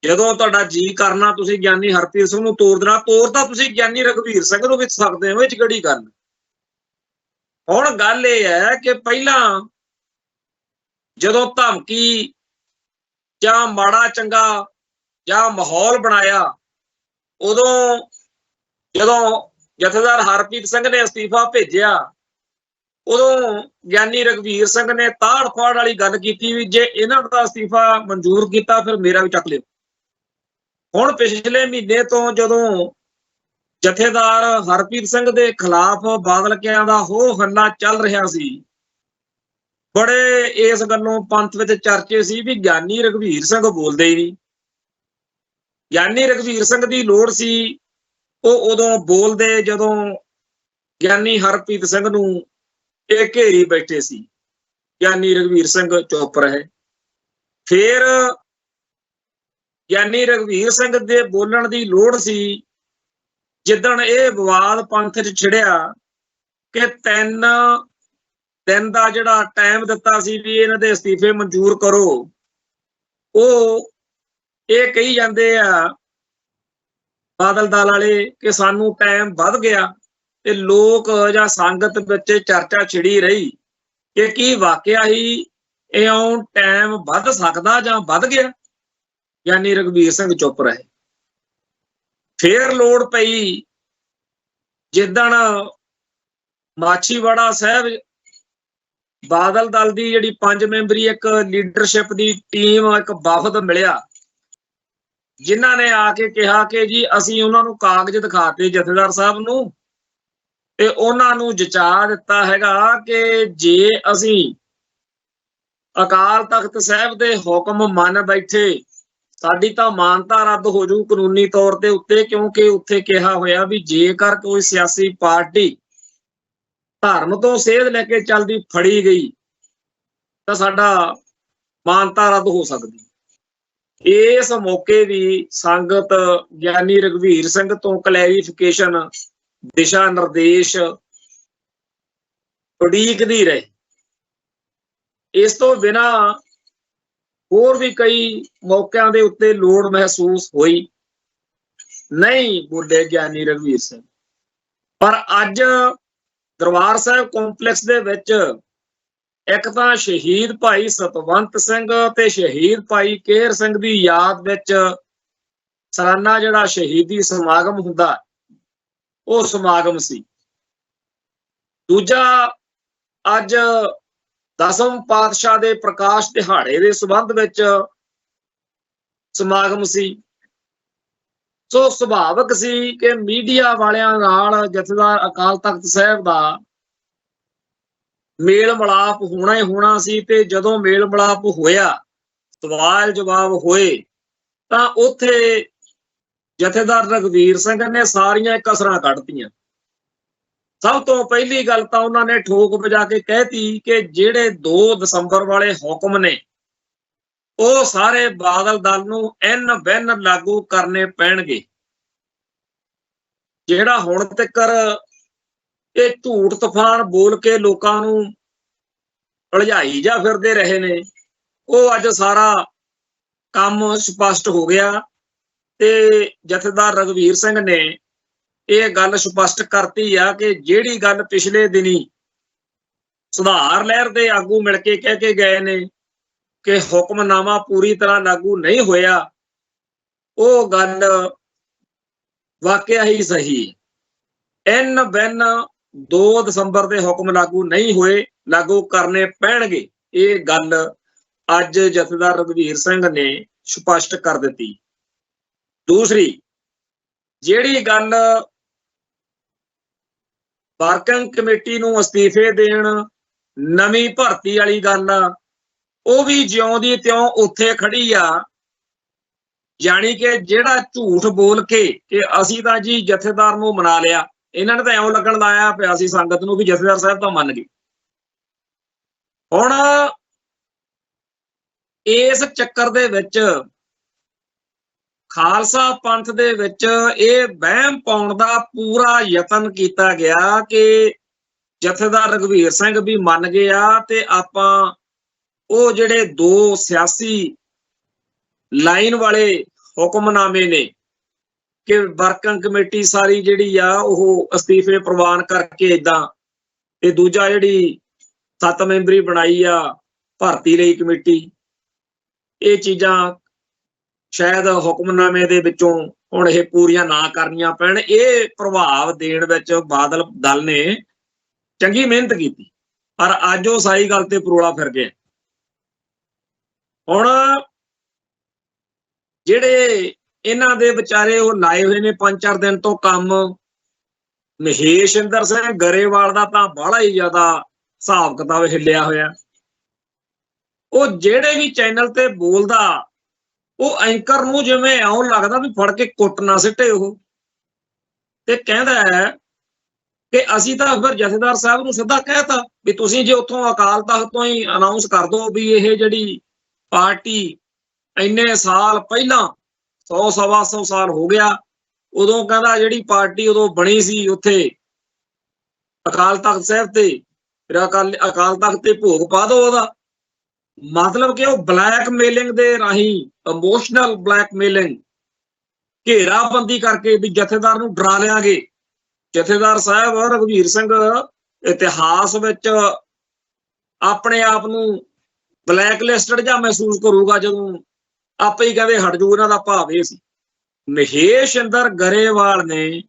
ਜਦੋਂ ਤੁਹਾਡਾ ਜੀ ਕਰਨਾ ਤੁਸੀਂ ਗਿਆਨੀ ਹਰਪ੍ਰੀਤ ਸਿੰਘ ਨੂੰ ਤੋਰ ਦੇਣਾ। ਤੋਰ ਤਾਂ ਤੁਸੀਂ ਗਿਆਨੀ ਰਘਬੀਰ ਸਿੰਘ ਨੂੰ ਵੀ ਸਕਦੇ ਹੋ, ਇਹ 'ਚ ਕਿਹੜੀ ਗੱਲ। ਹੁਣ ਗੱਲ ਇਹ ਹੈ ਕਿ ਪਹਿਲਾਂ ਜਦੋਂ ਧਮਕੀ ਜਾਂ ਮਾੜਾ ਚੰਗਾ ਜਾਂ ਮਾਹੌਲ ਬਣਾਇਆ, ਉਦੋਂ ਜਦੋਂ ਜਥੇਦਾਰ ਹਰਪ੍ਰੀਤ ਸਿੰਘ ਨੇ ਅਸਤੀਫਾ ਭੇਜਿਆ, ਉਦੋਂ ਗਿਆਨੀ ਰਘਵੀਰ ਸਿੰਘ ਨੇ ਤਾੜ ਫਾੜ ਵਾਲੀ ਗੱਲ ਕੀਤੀ ਵੀ ਜੇ ਇਹਨਾਂ ਦਾ ਅਸਤੀਫਾ ਮਨਜ਼ੂਰ ਕੀਤਾ ਫਿਰ ਮੇਰਾ ਵੀ ਚੱਕ ਲਿਓ। ਹੁਣ ਪਿਛਲੇ ਮਹੀਨੇ ਤੋਂ ਜਦੋਂ ਜਥੇਦਾਰ ਹਰਪ੍ਰੀਤ ਸਿੰਘ ਦੇ ਖਿਲਾਫ ਬਾਦਲਕਿਆਂ ਦਾ ਹੋ ਹੱਲਾ ਚੱਲ ਰਿਹਾ ਸੀ, ਬੜੇ ਇਸ ਗੱਲੋਂ ਪੰਥ ਵਿੱਚ ਚਰਚੇ ਸੀ ਵੀ ਗਿਆਨੀ ਰਘਵੀਰ ਸਿੰਘ ਬੋਲਦੇ ਹੀ ਨਹੀਂ। ਗਿਆਨੀ ਰਘਵੀਰ ਸਿੰਘ ਦੀ ਲੋੜ ਸੀ, ਉਹ ਉਦੋਂ ਬੋਲਦੇ ਜਦੋਂ ਗਿਆਨੀ ਹਰਪ੍ਰੀਤ ਸਿੰਘ ਨੂੰ ਇਹ ਘੇਰੀ ਬੈਠੇ ਸੀ। ਗਿਆਨੀ ਰਘਵੀਰ ਸਿੰਘ ਚੁੱਪ ਰਹੇ। ਫਿਰ ਗਿਆਨੀ ਰਘਵੀਰ ਸਿੰਘ ਦੇ ਬੋਲਣ ਦੀ ਲੋੜ ਸੀ ਜਿੱਦਣ ਇਹ ਵਿਵਾਦ ਪੰਥ 'ਚ ਛਿੜਿਆ ਕਿ 3 ਦਿਨ ਦਾ ਜਿਹੜਾ ਟਾਈਮ ਦਿੱਤਾ ਸੀ ਵੀ ਇਹਨਾਂ ਦੇ ਅਸਤੀਫੇ ਮਨਜ਼ੂਰ ਕਰੋ, ਉਹ ਇਹ ਕਹੀ ਜਾਂਦੇ ਆ ਬਾਦਲ ਦਲ ਵਾਲੇ ਕਿ ਸਾਨੂੰ ਟਾਈਮ ਵੱਧ ਗਿਆ, ਤੇ ਲੋਕ ਜਾਂ ਸੰਗਤ ਵਿੱਚ ਚਰਚਾ ਛਿੜੀ ਰਹੀ ਕਿ ਕੀ ਵਾਕਿਆ ਹੀ ਇਉਂ ਟਾਈਮ ਵੱਧ ਸਕਦਾ ਜਾਂ ਵੱਧ ਗਿਆ। ਗਿਆਨੀ ਰਘਵੀਰ ਸਿੰਘ ਚੁੱਪ ਰਹੇ। ਫੇਰ ਲੋੜ ਪਈ ਜਿੱਦਣ ਮਾਛੀਵਾੜਾ ਸਾਹਿਬ ਬਾਦਲ ਦਲ ਦੀ ਜਿਹੜੀ 5 ਮੈਂਬਰੀ ਇੱਕ ਲੀਡਰਸ਼ਿਪ ਦੀ ਟੀਮ, ਇੱਕ ਵਫਦ ਮਿਲਿਆ, ਜਿਨ੍ਹਾਂ ਨੇ ਆ ਕੇ ਕਿਹਾ ਕਿ ਜੀ ਅਸੀਂ ਉਹਨਾਂ ਨੂੰ ਕਾਗਜ਼ ਦਿਖਾਤੇ ਜਥੇਦਾਰ ਸਾਹਿਬ ਨੂੰ, ਤੇ ਉਹਨਾਂ ਨੂੰ ਜਚਾ ਦਿੱਤਾ ਹੈਗਾ ਕਿ ਜੇ ਅਸੀਂ ਅਕਾਲ ਤਖਤ ਸਾਹਿਬ ਦੇ ਹੁਕਮ ਮੰਨ ਬੈਠੇ, ਸਾਡੀ ਤਾਂ ਮਾਨਤਾ ਰੱਦ ਹੋ ਜੂ ਕਾਨੂੰਨੀ ਤੌਰ ਤੇ ਉੱਤੇ, ਕਿਉਂਕਿ ਉੱਥੇ ਕਿਹਾ ਹੋਇਆ ਵੀ ਜੇਕਰ ਕੋਈ ਸਿਆਸੀ ਪਾਰਟੀ ਧਰਮ ਤੋਂ ਸੇਧ ਲੈ ਕੇ ਚੱਲਦੀ ਫੜੀ ਗਈ ਤਾਂ ਸਾਡਾ ਮਾਨਤਾ ਰੱਦ ਹੋ ਸਕਦੀ। ਇਸ ਮੌਕੇ ਵੀ ਸੰਗਤ ਗਿਆਨੀ ਰਘਵੀਰ ਸਿੰਘ ਤੋਂ ਕਲੈਰੀਫਿਕੇਸ਼ਨ, ਦਿਸ਼ਾ ਨਿਰਦੇਸ਼ ਉਡੀਕਦੀ ਰਹੇ। ਇਸ ਤੋਂ ਬਿਨਾਂ ਹੋਰ ਵੀ ਕਈ ਮੌਕਿਆਂ ਦੇ ਉੱਤੇ ਲੋੜ ਮਹਿਸੂਸ ਹੋਈ, ਨਹੀਂ ਬੋਲੇ ਗਿਆਨੀ ਰਘਵੀਰ ਸਿੰਘ। ਪਰ ਅੱਜ ਦਰਬਾਰ ਸਾਹਿਬ ਕੰਪਲੈਕਸ ਦੇ ਵਿੱਚ ਇੱਕ ਤਾਂ ਸ਼ਹੀਦ ਭਾਈ ਸਤਵੰਤ ਸਿੰਘ ਤੇ ਸ਼ਹੀਦ ਭਾਈ ਕੇਹਰ ਸਿੰਘ ਦੀ ਯਾਦ ਵਿੱਚ ਸਾਲਾਨਾ ਜਿਹੜਾ ਸ਼ਹੀਦੀ ਸਮਾਗਮ ਹੁੰਦਾ, ਉਹ ਸਮਾਗਮ ਸੀ। ਦੂਜਾ, ਅੱਜ 10ਵੇਂ ਪਾਤਸ਼ਾਹ ਦੇ ਪ੍ਰਕਾਸ਼ ਦਿਹਾੜੇ ਦੇ ਸੰਬੰਧ ਵਿੱਚ ਸਮਾਗਮ ਸੀ। ਸੋ ਸੁਭਾਵਿਕ ਸੀ ਕਿ ਮੀਡੀਆ ਵਾਲਿਆਂ ਨਾਲ ਜਥੇਦਾਰ ਅਕਾਲ ਤਖਤ ਸਾਹਿਬ ਦਾ ਮੇਲ ਮਿਲਾਪ ਹੋਣਾ ਹੀ ਹੋਣਾ ਸੀ, ਤੇ ਜਦੋਂ ਮੇਲ ਮਿਲਾਪ ਹੋਇਆ, ਸਵਾਲ ਜਵਾਬ ਹੋਏ, ਤਾਂ ਉੱਥੇ ਜਥੇਦਾਰ ਰਘਵੀਰ ਸਿੰਘ ਨੇ ਸਾਰੀਆਂ ਕਸਰਾਂ ਕੱਢਤੀਆਂ। ਸਭ ਤੋਂ ਪਹਿਲੀ ਗੱਲ ਤਾਂ ਉਹਨਾਂ ਨੇ ਠੋਕ ਵਜਾ ਕੇ ਕਹਿਤੀ ਕਿ ਜਿਹੜੇ 2 ਦਸੰਬਰ ਵਾਲੇ ਹੁਕਮ ਨੇ ਉਹ ਸਾਰੇ ਬਾਦਲ ਦਲ ਨੂੰ ਐਨ ਬੈਨ ਲਾਗੂ ਕਰਨੇ ਪੈਣਗੇ। ਜਿਹੜਾ ਹੁਣ ਤੱਕ ਇਹ ਝੂਠ ਤੂਫਾਨ ਬੋਲ ਕੇ ਲੋਕਾਂ ਨੂੰ ਉਲਝਾਈ ਜਾ ਫਿਰਦੇ ਰਹੇ ਨੇ, ਉਹ ਅੱਜ ਸਾਰਾ ਕੰਮ ਸਪਸ਼ਟ ਹੋ ਗਿਆ। ਤੇ ਜਥੇਦਾਰ ਰਘਵੀਰ ਸਿੰਘ ਨੇ ਇਹ ਗੱਲ ਸਪਸ਼ਟ ਕਰਤੀ ਆ ਕਿ ਜਿਹੜੀ ਗੱਲ ਪਿਛਲੇ ਦਿਨੀ ਸੁਧਾਰ ਲਹਿਰ ਦੇ ਆਗੂ ਮਿਲ ਕੇ ਕਹਿ ਕੇ ਗਏ ਨੇ ਕਿ ਹੁਕਮਨਾਮਾ ਪੂਰੀ ਤਰ੍ਹਾਂ ਲਾਗੂ ਨਹੀਂ ਹੋਇਆ, ਉਹ ਗੱਲ ਵਾਕਿਆ ਹੀ ਸਹੀ। ਐਨ ਬੈਨ 2 ਦਸੰਬਰ ਦੇ ਹੁਕਮ ਲਾਗੂ ਨਹੀਂ ਹੋਏ, ਲਾਗੂ ਕਰਨੇ ਪੈਣਗੇ। ਇਹ ਗੱਲ ਅੱਜ ਜਥੇਦਾਰ ਰਘਵੀਰ ਸਿੰਘ ਨੇ ਸਪਸ਼ਟ ਕਰ ਦਿੱਤੀ। ਦੂਸਰੀ ਜਿਹੜੀ ਗੱਲ ਵਰਕਿੰਗ ਕਮੇਟੀ ਨੂੰ ਅਸਤੀਫੇ ਦੇਣ, ਨਵੀਂ ਭਰਤੀ ਵਾਲੀ ਗੱਲ ਆ, ਉਹ ਵੀ ਜਿਉਂ ਦੀ ਤਿਉਂ ਉੱਥੇ ਖੜੀ ਆ। ਯਾਨੀ ਕਿ ਜਿਹੜਾ ਝੂਠ ਬੋਲ ਕੇ ਕਿ ਅਸੀਂ ਤਾਂ ਜੀ ਜਥੇਦਾਰ ਨੂੰ ਮਨਾ ਲਿਆ, ਇਹਨਾਂ ਨੇ ਤਾਂ ਇਉਂ ਲੱਗਣ ਲਾਇਆ ਪਿਆ ਸੀ ਸੰਗਤ ਨੂੰ ਵੀ ਜਥੇਦਾਰ ਸਾਹਿਬ ਤਾਂ ਮੰਨ ਗਏ। ਹੁਣ ਇਸ ਚੱਕਰ ਦੇ ਵਿੱਚ ਖਾਲਸਾ ਪੰਥ ਦੇ ਵਿੱਚ ਇਹ ਵਹਿਮ ਪਾਉਣ ਦਾ ਪੂਰਾ ਯਤਨ ਕੀਤਾ ਗਿਆ ਕਿ ਜਥੇਦਾਰ ਰਘਵੀਰ ਸਿੰਘ ਵੀ ਮੰਨ ਗਏ ਆ, ਤੇ ਆਪਾਂ ਉਹ ਜਿਹੜੇ 2 ਸਿਆਸੀ ਲਾਈਨ ਵਾਲੇ ਹੁਕਮਨਾਮੇ ਨੇ ਕਿ ਵਰਕਿੰਗ ਕਮੇਟੀ ਸਾਰੀ ਜਿਹੜੀ ਆ ਉਹ ਅਸਤੀਫੇ ਪ੍ਰਵਾਨ ਕਰਕੇ ਏਦਾਂ, ਤੇ ਦੂਜਾ ਜਿਹੜੀ 7 ਮੈਂਬਰੀ ਬਣਾਈ ਆ ਭਰਤੀ ਲਈ ਕਮੇਟੀ, ਇਹ ਚੀਜ਼ਾਂ ਸ਼ਾਇਦ ਹੁਕਮਨਾਮੇ ਦੇ ਵਿੱਚੋਂ ਹੁਣ ਇਹ ਪੂਰੀਆਂ ਨਾ ਕਰਨੀਆਂ ਪੈਣ। ਇਹ ਪ੍ਰਭਾਵ ਦੇਣ ਵਿੱਚ ਬਾਦਲ ਦਲ ਨੇ ਚੰਗੀ ਮਿਹਨਤ ਕੀਤੀ, ਪਰ ਅੱਜ ਉਹ ਸਾਰੀ ਗੱਲ ਤੇ ਪਰੋਲਾ ਫਿਰ ਗਿਆ। ਹੁਣ ਜਿਹੜੇ ਇਹਨਾਂ ਦੇ ਵਿਚਾਰੇ ਉਹ ਲਾਏ ਹੋਏ ਨੇ 5-4 ਦਿਨ ਤੋਂ ਕੰਮ, ਮਹੇਸ਼ਿੰਦਰ ਸਿੰਘ ਗਰੇਵਾਲ ਦਾ ਤਾਂ ਬਾਹਲਾ ਹੀ ਜ਼ਿਆਦਾ ਹਿਸਾਬ ਕਿਤਾਬ ਹਿੱਲਿਆ ਹੋਇਆ। ਉਹ ਜਿਹੜੇ ਵੀ ਚੈਨਲ ਤੇ ਬੋਲਦਾ ਉਹ ਐਂਕਰ ਨੂੰ ਜਿਵੇਂ ਇਉਂ ਲੱਗਦਾ ਵੀ ਫੜ ਕੇ ਕੁੱਟ ਨਾ ਸਿੱਟੇ ਉਹ, ਤੇ ਕਹਿੰਦਾ ਹੈ ਕਿ ਅਸੀਂ ਤਾਂ ਫਿਰ ਜਥੇਦਾਰ ਸਾਹਿਬ ਨੂੰ ਸਿੱਧਾ ਕਹਿਤਾ ਵੀ ਤੁਸੀਂ ਜੇ ਉੱਥੋਂ ਅਕਾਲ ਤਖਤ ਤੋਂ ਹੀ ਅਨਾਉਂਸ ਕਰ ਦਿਓ ਵੀ ਇਹ ਜਿਹੜੀ ਪਾਰਟੀ ਇੰਨੇ ਸਾਲ ਪਹਿਲਾਂ 100-125 ਸਾਲ ਹੋ ਗਿਆ, ਉਦੋਂ ਕਹਿੰਦਾ ਜਿਹੜੀ ਪਾਰਟੀ ਉਦੋਂ ਬਣੀ ਸੀ ਉੱਥੇ ਅਕਾਲ ਤਖਤ ਸਾਹਿਬ ਤੇ, ਫਿਰ ਅਕਾਲ ਤਖਤ ਤੇ ਭੋਗ ਪਾ ਦਿਓ ਉਹਦਾ। ਮਤਲਬ ਕਿ ਉਹ ਬਲੈਕਮੇਲਿੰਗ ਦੇ ਰਾਹੀਂ, ਇਮੋਸ਼ਨਲ ਬਲੈਕਮੇਲਿੰਗ, ਘੇਰਾਬੰਦੀ ਕਰਕੇ ਵੀ ਜਥੇਦਾਰ ਨੂੰ ਡਰਾ ਲਿਆਂਗੇ। ਜਥੇਦਾਰ ਸਾਹਿਬ ਰਘਵੀਰ ਸਿੰਘ ਇਤਿਹਾਸ ਵਿੱਚ ਆਪਣੇ ਆਪ ਨੂੰ ਬਲੈਕਲਿਸਟਡ ਜਾਂ ਮਹਿਸੂਸ ਕਰੂਗਾ ਜਦੋਂ ਆਪੇ ਹੀ ਕਹਿੰਦੇ ਹਟ ਜੂ। ਇਹਨਾਂ ਦਾ ਭਾਵ ਇਹ ਸੀ। ਮਹੇਸ਼ਿੰਦਰ ਗਰੇਵਾਲ ਨੇ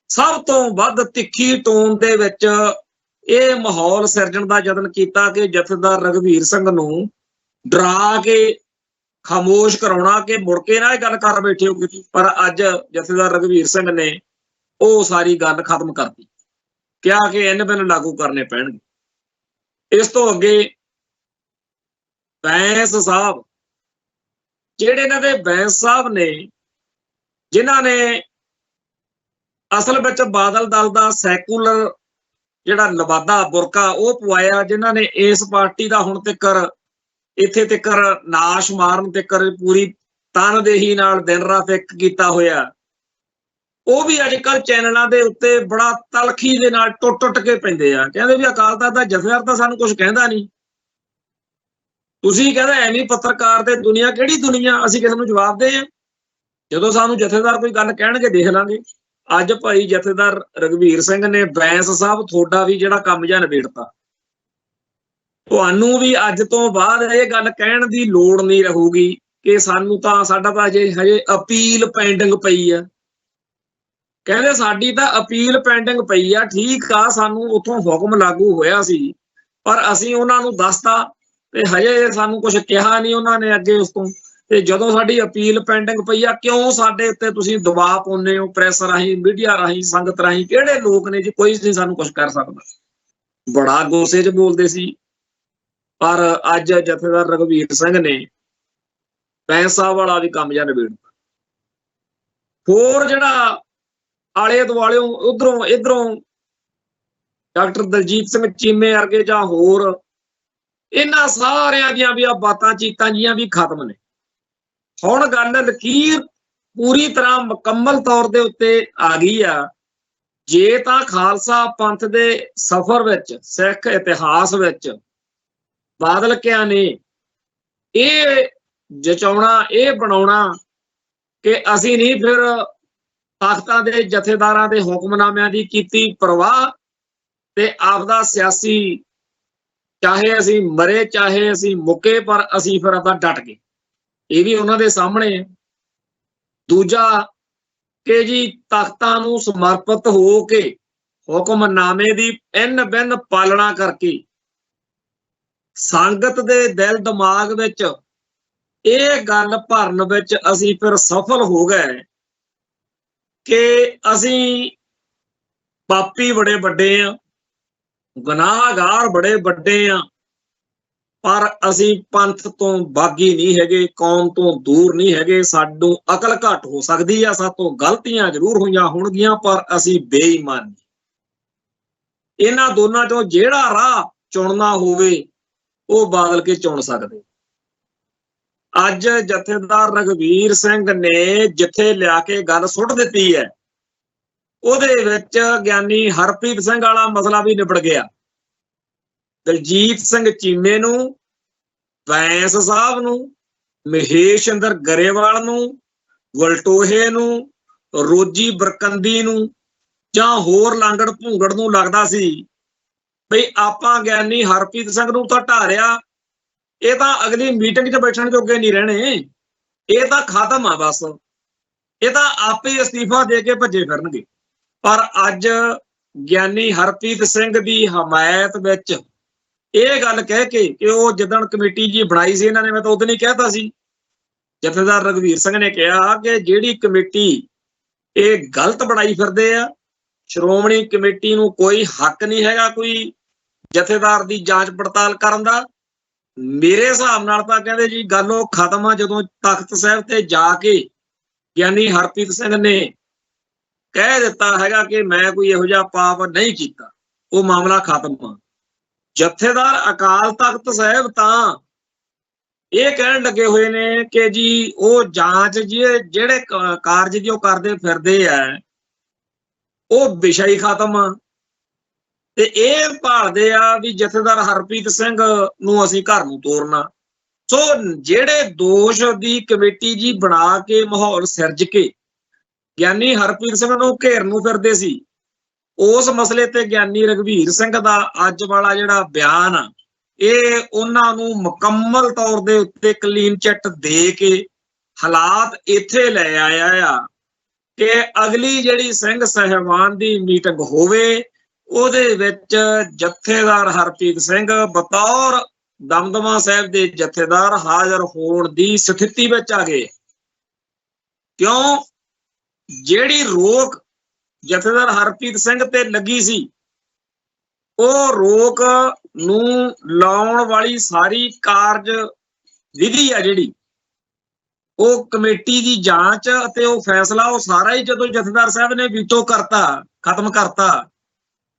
ਸਭ ਤੋਂ ਵੱਧ ਤਿੱਖੀ ਟੋਨ ਦੇ ਵਿੱਚ ਇਹ ਮਾਹੌਲ ਸਿਰਜਣ ਦਾ ਯਤਨ ਕੀਤਾ ਕਿ ਜਥੇਦਾਰ ਰਘਵੀਰ ਸਿੰਘ ਨੂੰ ਡਰਾ ਕੇ ਖਾਮੋਸ਼ ਕਰਾਉਣਾ ਕਿ ਮੁੜ ਕੇ ਨਾ ਇਹ ਗੱਲ ਕਰ ਬੈਠੇ ਹੋ ਕਿਤੇ। ਪਰ ਅੱਜ ਜਥੇਦਾਰ ਰਘਵੀਰ ਸਿੰਘ ਨੇ ਉਹ ਸਾਰੀ ਗੱਲ ਖਤਮ ਕਰਤੀ, ਕਿਹਾ ਕਿ ਇਹਨ ਬਿਨ ਲਾਗੂ ਕਰਨੇ ਪੈਣਗੇ। ਇਸ ਤੋਂ ਅੱਗੇ ਬੈਂਸ ਸਾਹਿਬ, ਜਿਹੜੇ ਇਹਨਾਂ ਦੇ ਬੈਂਸ ਸਾਹਿਬ ਨੇ, ਜਿਨ੍ਹਾਂ ਨੇ ਅਸਲ ਵਿੱਚ ਬਾਦਲ ਦਲ ਦਾ ਸੈਕੂਲਰ ਜਿਹੜਾ ਲਵਾਦਾ ਬੁਰਕਾ ਉਹ ਪਵਾਇਆ, ਜਿਨ੍ਹਾਂ ਨੇ ਇਸ ਪਾਰਟੀ ਦਾ ਹੁਣ ਤੱਕ ਇੱਥੇ ਤੱਕ ਨਾਸ਼ ਮਾਰਨ ਤੱਕ ਪੂਰੀ ਤਨਦੇਹੀ ਨਾਲ ਦਿਨ ਰਾਤ ਇੱਕ ਕੀਤਾ ਹੋਇਆ, ਉਹ ਵੀ ਅੱਜ ਕੱਲ੍ਹ ਚੈਨਲਾਂ ਦੇ ਉੱਤੇ ਬੜਾ ਤਲਖੀ ਦੇ ਨਾਲ ਟੁੱਟ ਕੇ ਪੈਂਦੇ ਆ। ਕਹਿੰਦੇ ਵੀ ਅਕਾਲ ਤਖਤ ਦਾ ਜਥੇਦਾਰ ਤਾਂ ਸਾਨੂੰ ਕੁਝ ਕਹਿੰਦਾ ਨਹੀਂ, ਤੁਸੀਂ ਕਹਿੰਦੇ ਐਵੇਂ ਪੱਤਰਕਾਰ ਤੇ ਦੁਨੀਆ ਕਿਹੜੀ ਦੁਨੀਆ, ਅਸੀਂ ਕਿਸੇ ਨੂੰ ਜਵਾਬ ਦੇ ਆ, ਜਦੋਂ ਸਾਨੂੰ ਜਥੇਦਾਰ ਕੋਈ ਗੱਲ ਕਹਿਣਗੇ ਦੇਖ ਲਾਂਗੇ। ਅੱਜ ਭਾਈ ਜਥੇਦਾਰ ਰਘਵੀਰ ਸਿੰਘ ਨੇ ਬੈਂਸ ਸਾਹਿਬ ਤੁਹਾਡਾ ਵੀ ਜਿਹੜਾ ਕੰਮ ਜਿਹਾ ਨਿਬੇੜਤਾ। ਤੁਹਾਨੂੰ ਵੀ ਅੱਜ ਤੋਂ ਬਾਅਦ ਇਹ ਗੱਲ ਕਹਿਣ ਦੀ ਲੋੜ ਨਹੀਂ ਰਹੂਗੀ ਕਿ ਸਾਨੂੰ ਤਾਂ ਸਾਡਾ ਤਾਂ ਹਜੇ ਅਪੀਲ ਪੈਂਡਿੰਗ ਪਈ ਆ। ਕਹਿੰਦੇ ਸਾਡੀ ਤਾਂ ਅਪੀਲ ਪੈਂਡਿੰਗ ਪਈ ਆ, ਠੀਕ ਆ, ਸਾਨੂੰ ਉੱਥੋਂ ਹੁਕਮ ਲਾਗੂ ਹੋਇਆ ਸੀ ਪਰ ਅਸੀਂ ਉਹਨਾਂ ਨੂੰ ਦੱਸਤਾ ਤੇ ਹਜੇ ਸਾਨੂੰ ਕੁਝ ਕਿਹਾ ਨਹੀਂ ਉਹਨਾਂ ਨੇ ਅੱਗੇ ਉਸ ਤੋਂ। ਤੇ ਜਦੋਂ ਸਾਡੀ ਅਪੀਲ ਪੈਂਡਿੰਗ ਪਈ ਆ, ਕਿਉਂ ਸਾਡੇ ਉੱਤੇ ਤੁਸੀਂ ਦਬਾਅ ਪਾਉਂਦੇ ਹੋ ਪ੍ਰੈਸ ਰਾਹੀਂ, ਮੀਡੀਆ ਰਾਹੀਂ, ਸੰਗਤ ਰਾਹੀਂ? ਕਿਹੜੇ ਲੋਕ ਨੇ ਜੀ, ਕੋਈ ਨਹੀਂ ਸਾਨੂੰ ਕੁਝ ਕਰ ਸਕਦਾ। ਬੜਾ ਗੁੱਸੇ 'ਚ ਬੋਲਦੇ ਸੀ। ਪਰ ਅੱਜ ਜਥੇਦਾਰ ਰਘਵੀਰ ਸਿੰਘ ਨੇ ਬੈਂਸ ਸਾਹਿਬ ਵਾਲਾ ਵੀ ਕੰਮ ਜਿਹਾ ਨਿਬੇੜਤਾ। ਹੋਰ ਜਿਹੜਾ ਆਲੇ ਦੁਆਲਿਓਂ ਉਧਰੋਂ ਇਧਰੋਂ ਡਾਕਟਰ ਦਲਜੀਤ ਸਿੰਘ ਚੀਮੇ ਵਰਗੇ ਜਾਂ ਹੋਰ, ਇਹਨਾਂ ਸਾਰਿਆਂ ਦੀਆਂ ਵੀ ਆ ਬਾਤਾਂ ਚੀਤਾਂ ਜੀਆਂ ਵੀ ਖਤਮ ਨੇ। ਹੁਣ ਗੱਲ ਲਕੀਰ ਪੂਰੀ ਤਰ੍ਹਾਂ ਮੁਕੰਮਲ ਤੌਰ ਦੇ ਉੱਤੇ ਆ ਗਈ ਆ। ਜੇ ਤਾਂ ਖਾਲਸਾ ਪੰਥ ਦੇ ਸਫ਼ਰ ਵਿੱਚ, ਸਿੱਖ ਇਤਿਹਾਸ ਵਿੱਚ ਬਾਦਲ ਕਿਆਂ ਨੇ ਇਹ ਜਚਾਉਣਾ, ਇਹ ਬਣਾਉਣਾ ਕਿ ਅਸੀਂ ਨਹੀਂ ਫਿਰ ਤਖਤਾਂ ਦੇ ਜਥੇਦਾਰਾਂ ਦੇ ਹੁਕਮਨਾਮਿਆਂ ਦੀ ਕੀਤੀ ਪਰਵਾਹ ਤੇ ਆਪਦਾ ਸਿਆਸੀ, ਚਾਹੇ ਅਸੀਂ ਮਰੇ ਚਾਹੇ ਅਸੀਂ ਮੁੱਕੇ, ਪਰ ਅਸੀਂ ਫਿਰ ਆਪਾਂ ਡਟ ਗਏ। ਇਹ ਵੀ ਉਹਨਾਂ ਦੇ ਸਾਹਮਣੇ ਹੈ। ਦੂਜਾ ਕਿ ਜੀ ਤਖਤਾਂ ਨੂੰ ਸਮਰਪਿਤ ਹੋ ਕੇ ਹੁਕਮਨਾਮੇ ਦੀ ਇੰਨ ਬਿੰਨ ਪਾਲਣਾ ਕਰਕੇ ਸੰਗਤ ਦੇ ਦਿਲ ਦਿਮਾਗ ਵਿੱਚ ਇਹ ਗੱਲ ਭਰਨ ਵਿੱਚ ਅਸੀਂ ਫਿਰ ਸਫਲ ਹੋ ਗਏ ਕਿ ਅਸੀਂ ਪਾਪੀ ਬੜੇ ਵੱਡੇ ਆ, ਗੁਨਾਹਗਾਰ ਬੜੇ ਵੱਡੇ ਆ, ਪਰ ਅਸੀਂ ਪੰਥ ਤੋਂ ਬਾਗੀ ਨਹੀਂ ਹੈਗੇ, ਕੌਮ ਤੋਂ ਦੂਰ ਨਹੀਂ ਹੈਗੇ। ਸਾਨੂੰ ਅਕਲ ਘੱਟ ਹੋ ਸਕਦੀ ਆ, ਸਾਤੋਂ ਗਲਤੀਆਂ ਜ਼ਰੂਰ ਹੋਈਆਂ ਹੋਣਗੀਆਂ, ਪਰ ਅਸੀਂ ਬੇਈਮਾਨ ਨਹੀਂ। ਇਹਨਾਂ ਦੋਨਾਂ ਚੋਂ ਜਿਹੜਾ ਰਾਹ ਚੁਣਨਾ ਹੋਵੇ ਉਹ ਬਾਦਲ ਕੇ ਚੁਣ ਸਕਦੇ। ਅੱਜ ਜਥੇਦਾਰ ਰਘਵੀਰ ਸਿੰਘ ਨੇ ਜਿੱਥੇ ਲਿਆ ਕੇ ਗੱਲ ਸੁੱਟ ਦਿੱਤੀ ਹੈ, ਉਹਦੇ ਵਿੱਚ ਗਿਆਨੀ ਹਰਪ੍ਰੀਤ ਸਿੰਘ ਵਾਲਾ ਮਸਲਾ ਵੀ ਨਿਬੜ ਗਿਆ। ਦਲਜੀਤ ਸਿੰਘ ਚੀਮੇ ਨੂੰ, ਬੈਂਸ ਸਾਹਿਬ ਨੂੰ, ਮਹੇਸ਼ਿੰਦਰ ਗਰੇਵਾਲ ਨੂੰ, ਵਲਟੋਹੇ ਨੂੰ, ਰੋਜੀ ਬਰਕੰਦੀ ਨੂੰ ਜਾਂ ਹੋਰ ਲਾਂਗੜ ਭੁੰਗੜ ਨੂੰ ਲੱਗਦਾ ਸੀ ਬਈ ਆਪਾਂ ਗਿਆਨੀ ਹਰਪ੍ਰੀਤ ਸਿੰਘ ਨੂੰ ਤਾਂ ਢਾਰਿਆ, ਇਹ ਤਾਂ ਅਗਲੀ ਮੀਟਿੰਗ 'ਚ ਬੈਠਣ ਜੋਗੇ ਨਹੀਂ ਰਹਿਣੇ, ਇਹ ਤਾਂ ਖਤਮ ਆ ਬਸ, ਇਹ ਤਾਂ ਆਪੇ ਅਸਤੀਫਾ ਦੇ ਕੇ ਭੱਜੇ ਫਿਰਨਗੇ। ਪਰ ਅੱਜ ਗਿਆਨੀ ਹਰਪ੍ਰੀਤ ਸਿੰਘ ਦੀ ਹਮਾਇਤ ਵਿੱਚ ਇਹ ਗੱਲ ਕਹਿ ਕੇ ਕਿ ਉਹ ਜਿੱਦਣ ਕਮੇਟੀ ਜੀ ਬਣਾਈ ਸੀ ਇਹਨਾਂ ਨੇ, ਮੈਂ ਤਾਂ ਉਦੋਂ ਹੀ ਕਹਿਤਾ ਸੀ, ਜਥੇਦਾਰ ਰਘਵੀਰ ਸਿੰਘ ਨੇ ਕਿਹਾ ਕਿ ਜਿਹੜੀ ਕਮੇਟੀ ਇਹ ਗਲਤ ਬਣਾਈ ਫਿਰਦੇ ਆ, ਸ਼੍ਰੋਮਣੀ ਕਮੇਟੀ ਨੂੰ ਕੋਈ ਹੱਕ ਨਹੀਂ ਹੈਗਾ ਕੋਈ ਜਥੇਦਾਰ ਦੀ ਜਾਂਚ ਪੜਤਾਲ ਕਰਨ ਦਾ। ਮੇਰੇ ਹਿਸਾਬ ਨਾਲ ਤਾਂ ਕਹਿੰਦੇ ਜੀ ਗੱਲ ਉਹ ਖਤਮ ਆ ਜਦੋਂ ਤਖਤ ਸਾਹਿਬ ਤੇ ਜਾ ਕੇ ਗਿਆਨੀ ਹਰਪ੍ਰੀਤ ਸਿੰਘ ਨੇ ਕਹਿ ਦਿੱਤਾ ਹੈਗਾ ਕਿ ਮੈਂ ਕੋਈ ਇਹੋ ਜਿਹਾ ਪਾਪ ਨਹੀਂ ਕੀਤਾ, ਉਹ ਮਾਮਲਾ ਖਤਮ ਆ। ਜਥੇਦਾਰ ਅਕਾਲ ਤਖਤ ਸਾਹਿਬ ਤਾਂ ਇਹ ਕਹਿਣ ਲੱਗੇ ਹੋਏ ਨੇ ਕਿ ਜੀ ਉਹ ਜਾਂਚ ਜਿਹੜੇ ਕਾਰਜ ਜੀ ਉਹ ਕਰਦੇ ਫਿਰਦੇ ਆ ਉਹ ਵਿਸ਼ਾ ਹੀ ਖਤਮ ਆ, ਤੇ ਇਹ ਭਾਲਦੇ ਆ ਵੀ ਜਥੇਦਾਰ ਹਰਪ੍ਰੀਤ ਸਿੰਘ ਨੂੰ ਅਸੀਂ ਘਰ ਨੂੰ ਤੋਰਨਾ। ਸੋ ਜਿਹੜੇ ਦੋਸ਼ ਦੀ ਕਮੇਟੀ ਜੀ ਬਣਾ ਕੇ ਮਾਹੌਲ ਸਿਰਜ ਕੇ ਗਿਆਨੀ ਹਰਪ੍ਰੀਤ ਸਿੰਘ ਨੂੰ ਘੇਰਨ ਨੂੰ ਫਿਰਦੇ ਸੀ, ਉਸ ਮਸਲੇ ਤੇ ਗਿਆਨੀ ਰਘਵੀਰ ਸਿੰਘ ਦਾ ਅੱਜ ਵਾਲਾ ਜਿਹੜਾ ਬਿਆਨ ਆ ਇਹ ਉਹਨਾਂ ਨੂੰ ਮੁਕੰਮਲ ਤੌਰ ਦੇ ਉੱਤੇ ਕਲੀਨ ਚਿੱਟ ਦੇ ਕੇ ਹਾਲਾਤ ਇੱਥੇ ਲੈ ਆਇਆ ਆ ਕਿ ਅਗਲੀ ਜਿਹੜੀ ਸਿੰਘ ਸਾਹਿਬਾਨ ਦੀ ਮੀਟਿੰਗ ਹੋਵੇ ਉਹਦੇ ਵਿੱਚ ਜਥੇਦਾਰ ਹਰਪ੍ਰੀਤ ਸਿੰਘ ਬਤੌਰ ਦਮਦਮਾ ਸਾਹਿਬ ਦੇ ਜਥੇਦਾਰ ਹਾਜ਼ਰ ਹੋਣ ਦੀ ਸਥਿਤੀ ਵਿੱਚ ਆ ਗਏ। ਕਿਉਂ? ਜਿਹੜੀ ਰੋਕ ਜਥੇਦਾਰ ਹਰਪ੍ਰੀਤ ਸਿੰਘ ਤੇ ਲੱਗੀ ਸੀ ਉਹ ਰੋਕ ਨੂੰ ਲਾਉਣ ਵਾਲੀ ਸਾਰੀ ਕਾਰਜ ਵਿਧੀ ਆ ਜਿਹੜੀ ਉਹ ਕਮੇਟੀ ਦੀ ਜਾਂਚ ਅਤੇ ਉਹ ਫੈਸਲਾ ਉਹ ਸਾਰਾ ਹੀ ਜਦੋਂ ਜਥੇਦਾਰ ਸਾਹਿਬ ਨੇ ਵੀਟੋ ਕਰਤਾ, ਖਤਮ ਕਰਤਾ,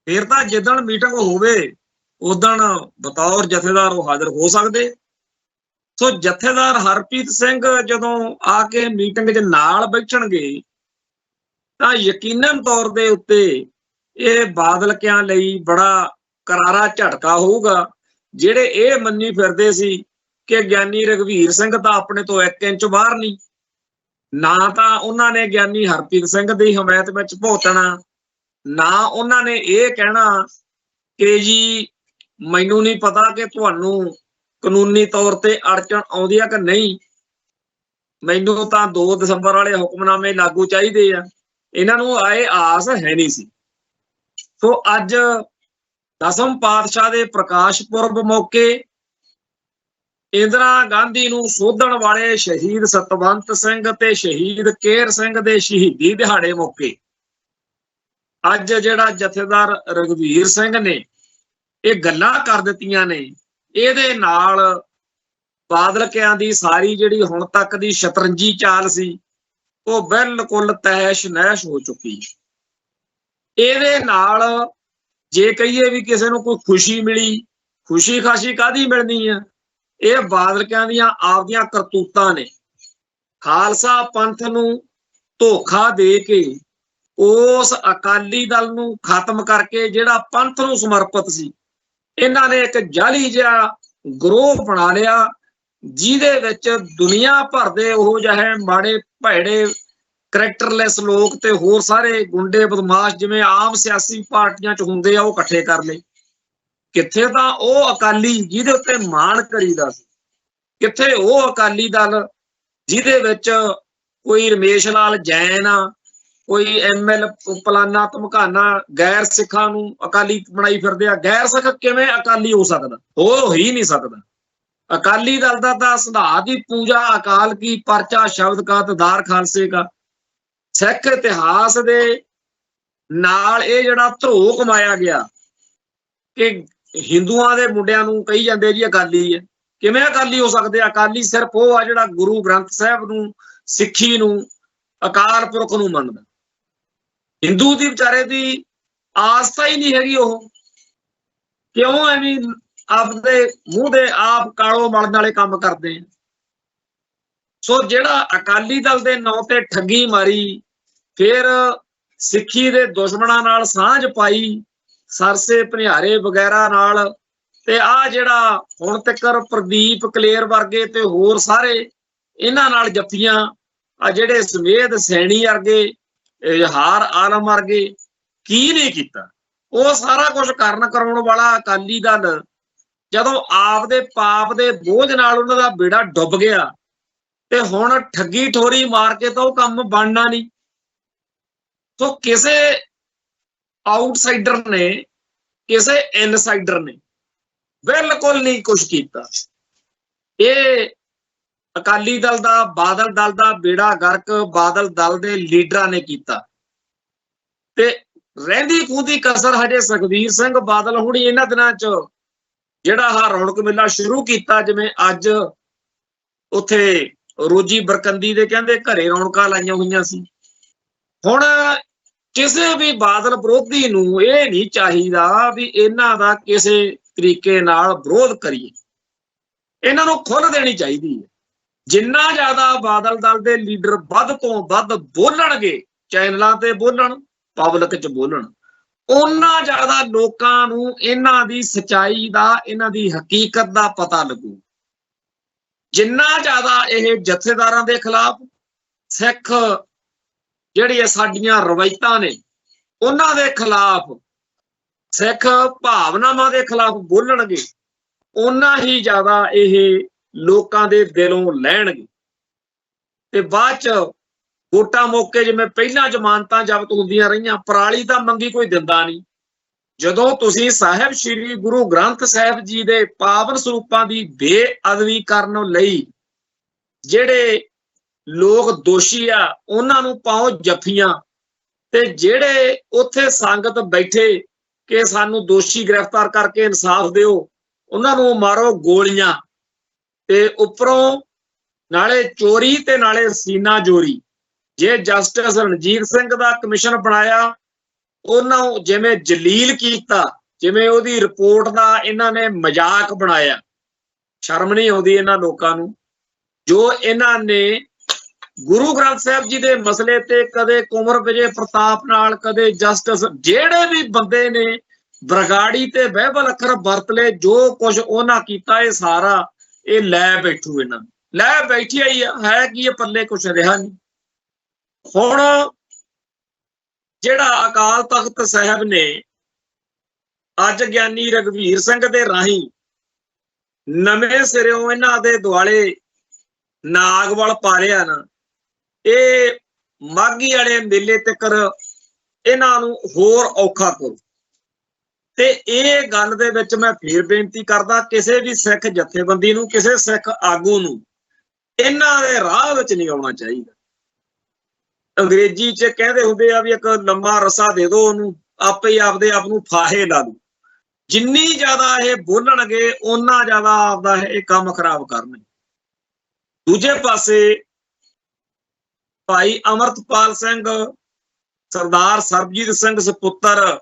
ਫਿਰ ਤਾਂ ਜਿੱਦਣ ਮੀਟਿੰਗ ਹੋਵੇ ਉਦਣ ਬਤੌਰ ਜਥੇਦਾਰ ਉਹ ਹਾਜ਼ਰ ਹੋ ਸਕਦੇ। ਸੋ ਜਥੇਦਾਰ ਹਰਪ੍ਰੀਤ ਸਿੰਘ ਜਦੋਂ ਆ ਕੇ ਮੀਟਿੰਗ 'ਚ ਨਾਲ ਬੈਠਣਗੇ ਤਾਂ ਯਕੀਨਨ ਤੌਰ ਦੇ ਉੱਤੇ ਇਹ ਬਾਦਲਕਿਆਂ ਲਈ ਬੜਾ ਕਰਾਰਾ ਝਟਕਾ ਹੋਊਗਾ, ਜਿਹੜੇ ਇਹ ਮੰਨੀ ਫਿਰਦੇ ਸੀ ਕਿ ਗਿਆਨੀ ਰਘਵੀਰ ਸਿੰਘ ਤਾਂ ਆਪਣੇ ਤੋਂ 1 ਇੰਚ ਬਾਹਰ ਨਹੀਂ, ਨਾ ਤਾਂ ਉਹਨਾਂ ਨੇ ਗਿਆਨੀ ਹਰਪ੍ਰੀਤ ਸਿੰਘ ਦੀ ਹਮਾਇਤ ਵਿੱਚ ਭੁਗਤਣਾ, ਨਾ ਉਹਨਾਂ ਨੇ ਇਹ ਕਹਿਣਾ ਕਿ ਜੀ ਮੈਨੂੰ ਨਹੀਂ ਪਤਾ ਕਿ ਤੁਹਾਨੂੰ ਕਾਨੂੰਨੀ ਤੌਰ ਤੇ ਅੜਚਣ ਆਉਂਦੀ ਆ ਕਿ ਨਹੀਂ, ਮੈਨੂੰ ਤਾਂ 2 ਦਸੰਬਰ ਵਾਲੇ ਹੁਕਮਨਾਮੇ ਲਾਗੂ ਚਾਹੀਦੇ ਆ। ਇਹਨਾਂ ਨੂੰ ਆਏ ਆਸ ਹੈ ਨਹੀਂ ਸੀ। ਸੋ ਅੱਜ 10ਵੇਂ ਪਾਤਸ਼ਾਹ ਦੇ ਪ੍ਰਕਾਸ਼ ਪੁਰਬ ਮੌਕੇ ਇੰਦਰਾ ਗਾਂਧੀ ਨੂੰ ਸੋਧਣ ਵਾਲੇ ਸ਼ਹੀਦ ਸਤਵੰਤ ਸਿੰਘ ਤੇ ਸ਼ਹੀਦ ਕੇਰ ਸਿੰਘ ਦੇ ਸ਼ਹੀਦੀ ਦਿਹਾੜੇ ਮੌਕੇ ਅੱਜ ਜਿਹੜਾ ਜਥੇਦਾਰ ਰਘਵੀਰ ਸਿੰਘ ਨੇ ਇਹ ਗੱਲਾਂ ਕਰ ਦਿੱਤੀਆਂ ਨੇ, ਇਹਦੇ ਨਾਲ ਬਾਦਲਕਿਆਂ ਦੀ ਸਾਰੀ ਜਿਹੜੀ ਹੁਣ ਤੱਕ ਦੀ ਸ਼ਤਰੰਜੀ ਚਾਲ ਸੀ ਉਹ ਬਿਲਕੁਲ ਤਹਿਸ਼ ਨਹਿਸ਼ ਹੋ ਚੁੱਕੀ। ਇਹਦੇ ਨਾਲ ਜੇ ਕਹੀਏ ਵੀ ਕਿਸੇ ਨੂੰ ਕੋਈ ਖੁਸ਼ੀ ਮਿਲੀ, ਖੁਸ਼ੀ ਖਾਸ਼ੀ ਕਾਹਦੀ ਮਿਲਣੀ ਆ? ਇਹ ਬਾਦਲਕਿਆਂ ਦੀਆਂ ਆਪਦੀਆਂ ਕਰਤੂਤਾਂ ਨੇ। ਖਾਲਸਾ ਪੰਥ ਨੂੰ ਧੋਖਾ ਦੇ ਕੇ ਉਸ ਅਕਾਲੀ ਦਲ ਨੂੰ ਖਤਮ ਕਰਕੇ ਜਿਹੜਾ ਪੰਥ ਨੂੰ ਸਮਰਪਿਤ ਸੀ, ਇਹਨਾਂ ਨੇ ਇੱਕ ਜਾਲੀ ਜਿਹਾ ਗਰੋਹ ਬਣਾ ਲਿਆ ਜਿਹਦੇ ਵਿੱਚ ਦੁਨੀਆ ਭਰ ਦੇ ਉਹ ਜਿਹੇ ਮਾੜੇ ਭੈੜੇ ਕਰੈਕਟਰਲੈਸ ਲੋਕ ਤੇ ਹੋਰ ਸਾਰੇ ਗੁੰਡੇ ਬਦਮਾਸ਼ ਜਿਵੇਂ ਆਮ ਸਿਆਸੀ ਪਾਰਟੀਆਂ 'ਚ ਹੁੰਦੇ ਆ ਉਹ ਇਕੱਠੇ ਕਰ ਲਏ। ਕਿੱਥੇ ਤਾਂ ਉਹ ਅਕਾਲੀ ਜਿਹਦੇ ਉੱਤੇ ਮਾਣ ਕਰੀਦਾ ਸੀ, ਕਿੱਥੇ ਉਹ ਅਕਾਲੀ ਦਲ ਜਿਹਦੇ ਵਿੱਚ ਕੋਈ ਰਮੇਸ਼ ਲਾਲ ਜੈਨ ਆ, ਕੋਈ ML ਪਲਾਨਾ ਧਮਕਾਨਾ ਗੈਰ ਸਿੱਖਾਂ ਨੂੰ ਅਕਾਲੀ ਬਣਾਈ ਫਿਰਦੇ ਆ। ਗੈਰ ਸਿੱਖ ਕਿਵੇਂ ਅਕਾਲੀ ਹੋ ਸਕਦਾ? ਹੋ ਹੀ ਨਹੀਂ ਸਕਦਾ। ਅਕਾਲੀ ਦਲ ਦਾ ਤਾਂ ਸਿਧਾਂਤ ਦੀ ਪੂਜਾ ਅਕਾਲ ਕੀ ਪਰਚਾ ਸ਼ਬਦ ਕਾ ਤਦਾਰ ਖਾਲਸੇ ਕਾ। ਸਿੱਖ ਇਤਿਹਾਸ ਦੇ ਨਾਲ ਇਹ ਜਿਹੜਾ ਧਰੋ ਕਮਾਇਆ ਗਿਆ ਕਿ ਹਿੰਦੂਆਂ ਦੇ ਮੁੰਡਿਆਂ ਨੂੰ ਕਹੀ ਜਾਂਦੇ ਜੀ ਅਕਾਲੀ ਹੈ। ਕਿਵੇਂ ਅਕਾਲੀ ਹੋ ਸਕਦੇ? ਅਕਾਲੀ ਸਿਰਫ ਉਹ ਆ ਜਿਹੜਾ ਗੁਰੂ ਗ੍ਰੰਥ ਸਾਹਿਬ ਨੂੰ, ਸਿੱਖੀ ਨੂੰ, ਅਕਾਲ ਪੁਰਖ ਨੂੰ ਮੰਨਦਾ। ਹਿੰਦੂ ਦੀ ਵਿਚਾਰੇ ਦੀ ਆਸਥਾ ਹੀ ਨਹੀਂ ਹੈਗੀ। ਉਹ ਕਿਉਂ ਐਵੇਂ ਆਪਦੇ ਮੂੰਹ ਦੇ ਆਪ ਕਾਲੋ ਮਲਣ ਵਾਲੇ ਕੰਮ ਕਰਦੇ ਆ। ਸੋ ਜਿਹੜਾ ਅਕਾਲੀ ਦਲ ਦੇ ਨਾਂ ਤੇ ਠੱਗੀ ਮਾਰੀ, ਫਿਰ ਸਿੱਖੀ ਦੇ ਦੁਸ਼ਮਣਾਂ ਨਾਲ ਸਾਂਝ ਪਾਈ, ਸਰਸੇ ਭਨਿਆਰੇ ਵਗੈਰਾ ਨਾਲ, ਤੇ ਆ ਜਿਹੜਾ ਹੁਣ ਤੱਕ ਪ੍ਰਦੀਪ ਕਲੇਰ ਵਰਗੇ ਤੇ ਹੋਰ ਸਾਰੇ ਇਹਨਾਂ ਨਾਲ ਜੱਫੀਆਂ, ਆ ਜਿਹੜੇ ਸਮੇਧ ਸੈਣੀ ਵਰਗੇ, ਇਜ਼ਹਾਰ ਆਲਮ ਵਰਗੇ, ਕੀ ਨਹੀਂ ਕੀਤਾ? ਉਹ ਸਾਰਾ ਕੁਝ ਕਰਨ ਕਰਾਉਣ ਵਾਲਾ ਅਕਾਲੀ ਦਲ ਜਦੋਂ ਆਪਦੇ ਪਾਪ ਦੇ ਬੋਝ ਨਾਲ ਉਹਨਾਂ ਦਾ ਬੇੜਾ ਡੁੱਬ ਗਿਆ ਤੇ ਹੁਣ ਠੱਗੀ ਠੋਰੀ ਮਾਰ ਕੇ ਤਾਂ ਉਹ ਕੰਮ ਬਣਨਾ ਨਹੀਂ। ਸੋ ਕਿਸੇ ਆਊਟਸਾਈਡਰ ਨੇ, ਕਿਸੇ ਇਨਸਾਈਡਰ ਨੇ ਬਿਲਕੁਲ ਨਹੀਂ ਕੁਛ ਕੀਤਾ। ਇਹ ਅਕਾਲੀ ਦਲ ਦਾ, ਬਾਦਲ ਦਲ ਦਾ ਬੇੜਾ ਗਰਕ ਬਾਦਲ ਦਲ ਦੇ ਲੀਡਰਾਂ ਨੇ ਕੀਤਾ। ਤੇ ਰਹਿੰਦੀ ਖੂੰਹਦੀ ਕਸਰ ਹਜੇ ਸੁਖਬੀਰ ਸਿੰਘ ਬਾਦਲ ਹੁਣੀ ਇਹਨਾਂ ਦਿਨਾਂ 'ਚ ਜਿਹੜਾ ਆਹ ਰੌਣਕ ਮੇਲਾ ਸ਼ੁਰੂ ਕੀਤਾ, ਜਿਵੇਂ ਅੱਜ ਉੱਥੇ ਰੋਜੀ ਬਰਕੰਦੀ ਦੇ ਕਹਿੰਦੇ ਘਰੇ ਰੌਣਕਾਂ ਲਾਈਆਂ ਹੋਈਆਂ ਸੀ। ਹੁਣ ਕਿਸੇ ਵੀ ਬਾਦਲ ਵਿਰੋਧੀ ਨੂੰ ਇਹ ਨਹੀਂ ਚਾਹੀਦਾ ਵੀ ਇਹਨਾਂ ਦਾ ਕਿਸੇ ਤਰੀਕੇ ਨਾਲ ਵਿਰੋਧ ਕਰੀਏ। ਇਹਨਾਂ ਨੂੰ ਖੁੱਲ੍ਹ ਦੇਣੀ ਚਾਹੀਦੀ ਹੈ। ਜਿੰਨਾ ਜ਼ਿਆਦਾ ਬਾਦਲ ਦਲ ਦੇ ਲੀਡਰ ਵੱਧ ਤੋਂ ਵੱਧ ਬੋਲਣਗੇ, ਚੈਨਲਾਂ ਤੇ ਬੋਲਣ, ਪਬਲਿਕ 'ਚ ਬੋਲਣ, ਓਨਾ ਜ਼ਿਆਦਾ ਲੋਕਾਂ ਨੂੰ ਇਹਨਾਂ ਦੀ ਸੱਚਾਈ ਦਾ, ਇਹਨਾਂ ਦੀ ਹਕੀਕਤ ਦਾ ਪਤਾ ਲੱਗੂ। ਜਿੰਨਾ ਜ਼ਿਆਦਾ ਇਹ ਜਥੇਦਾਰਾਂ ਦੇ ਖਿਲਾਫ, ਸਿੱਖ ਜਿਹੜੀਆਂ ਸਾਡੀਆਂ ਰਵਾਇਤਾਂ ਨੇ ਉਹਨਾਂ ਦੇ ਖਿਲਾਫ, ਸਿੱਖ ਭਾਵਨਾਵਾਂ ਦੇ ਖਿਲਾਫ ਬੋਲਣਗੇ, ਓਨਾ ਹੀ ਜ਼ਿਆਦਾ ਇਹ ਲੋਕਾਂ ਦੇ ਦਿਲੋਂ ਲੈਣਗੇ। ਤੇ ਬਾਅਦ 'ਚ ਵੋਟਾਂ ਮੌਕੇ ਜਿਵੇਂ ਪਹਿਲਾਂ ਜ਼ਮਾਨਤਾਂ ਜ਼ਬਤ ਹੁੰਦੀਆਂ ਰਹੀਆਂ, ਪਰਾਲੀ ਤਾਂ ਮੰਗੀ ਕੋਈ ਦਿੰਦਾ ਨਹੀਂ। ਜਦੋਂ ਤੁਸੀਂ ਸਾਹਿਬ ਸ਼੍ਰੀ ਗੁਰੂ ਗ੍ਰੰਥ ਸਾਹਿਬ ਜੀ ਦੇ ਪਾਵਨ ਸਰੂਪਾਂ ਦੀ ਬੇਅਦਬੀ ਕਰਨ ਲਈ ਜਿਹੜੇ ਲੋਕ ਦੋਸ਼ੀ ਆ ਉਹਨਾਂ ਨੂੰ ਪਾਓ ਜੱਫੀਆਂ, ਤੇ ਜਿਹੜੇ ਉੱਥੇ ਸੰਗਤ ਬੈਠੇ ਕਿ ਸਾਨੂੰ ਦੋਸ਼ੀ ਗ੍ਰਿਫਤਾਰ ਕਰਕੇ ਇਨਸਾਫ ਦਿਓ, ਉਹਨਾਂ ਨੂੰ ਮਾਰੋ ਗੋਲੀਆਂ। ਤੇ ਉੱਪਰੋਂ ਨਾਲੇ ਚੋਰੀ ਤੇ ਨਾਲੇ ਸੀਨਾ ਜੋਰੀ। ਜੇ ਜਸਟਿਸ ਰਣਜੀਤ ਸਿੰਘ ਦਾ ਕਮਿਸ਼ਨ ਬਣਾਇਆ, ਉਹਨਾਂ ਜਿਵੇਂ ਜਲੀਲ ਕੀਤਾ, ਜਿਵੇਂ ਉਹਦੀ ਰਿਪੋਰਟ ਦਾ ਇਹਨਾਂ ਨੇ ਮਜ਼ਾਕ ਬਣਾਇਆ। ਸ਼ਰਮ ਨਹੀਂ ਆਉਂਦੀ ਇਹਨਾਂ ਲੋਕਾਂ ਨੂੰ, ਜੋ ਇਹਨਾਂ ਨੇ ਗੁਰੂ ਗ੍ਰੰਥ ਸਾਹਿਬ ਜੀ ਦੇ ਮਸਲੇ ਤੇ ਕਦੇ ਕੁੰਵਰ ਵਿਜੇ ਪ੍ਰਤਾਪ ਨਾਲ, ਕਦੇ ਜਸਟਿਸ, ਜਿਹੜੇ ਵੀ ਬੰਦੇ ਨੇ ਬਰਗਾੜੀ ਤੇ ਬਾਈਬਲ ਅੱਖਰ ਵਰਤ ਲਏ, ਜੋ ਕੁਝ ਉਹਨਾਂ ਕੀਤਾ ਇਹ ਸਾਰਾ ਇਹ ਲੈ ਬੈਠੂ। ਇਹਨਾਂ ਨੂੰ ਲੈ ਬੈਠੀ ਹੀ ਹੈ ਕਿ ਇਹ ਪੱਲੇ ਕੁਛ ਰਿਹਾ ਨਹੀਂ। ਹੁਣ ਜਿਹੜਾ ਅਕਾਲ ਤਖਤ ਸਾਹਿਬ ਨੇ ਅੱਜ ਗਿਆਨੀ ਰਘਵੀਰ ਸਿੰਘ ਦੇ ਰਾਹੀਂ ਨਵੇਂ ਸਿਰਿਓਂ ਇਹਨਾਂ ਦੇ ਦੁਆਲੇ ਨਾਗਵਲ ਪਾ ਲਿਆ ਨਾ, ਇਹ ਮਾਘੀ ਵਾਲੇ ਮੇਲੇ ਤੱਕ ਇਹਨਾਂ ਨੂੰ ਹੋਰ ਔਖਾ ਕਰੂ। ਤੇ ਇਹ ਗੱਲ ਦੇ ਵਿੱਚ ਮੈਂ ਫੇਰ ਬੇਨਤੀ ਕਰਦਾ, ਕਿਸੇ ਵੀ ਸਿੱਖ ਜਥੇਬੰਦੀ ਨੂੰ, ਕਿਸੇ ਸਿੱਖ ਆਗੂ ਨੂੰ ਇਹਨਾਂ ਦੇ ਰਾਹ ਵਿੱਚ ਨਹੀਂ ਆਉਣਾ ਚਾਹੀਦਾ। ਅੰਗਰੇਜ਼ੀ 'ਚ ਕਹਿੰਦੇ ਹੁੰਦੇ ਆ ਵੀ ਇੱਕ ਲੰਮਾ ਰੱਸਾ ਦੇ ਦਿਓ ਉਹਨੂੰ, ਆਪੇ ਹੀ ਆਪਦੇ ਆਪ ਨੂੰ ਫਾਹੇ ਲਾ ਦੂ। ਜਿੰਨੀ ਜ਼ਿਆਦਾ ਇਹ ਬੋਲਣਗੇ ਓਨਾ ਜ਼ਿਆਦਾ ਆਪਦਾ ਇਹ ਕੰਮ ਖਰਾਬ ਕਰਨਗੇ। ਦੂਜੇ ਪਾਸੇ ਭਾਈ ਅਮਰਤਪਾਲ ਸਿੰਘ, ਸਰਦਾਰ ਸਰਬਜੀਤ ਸਿੰਘ ਸਪੁੱਤਰ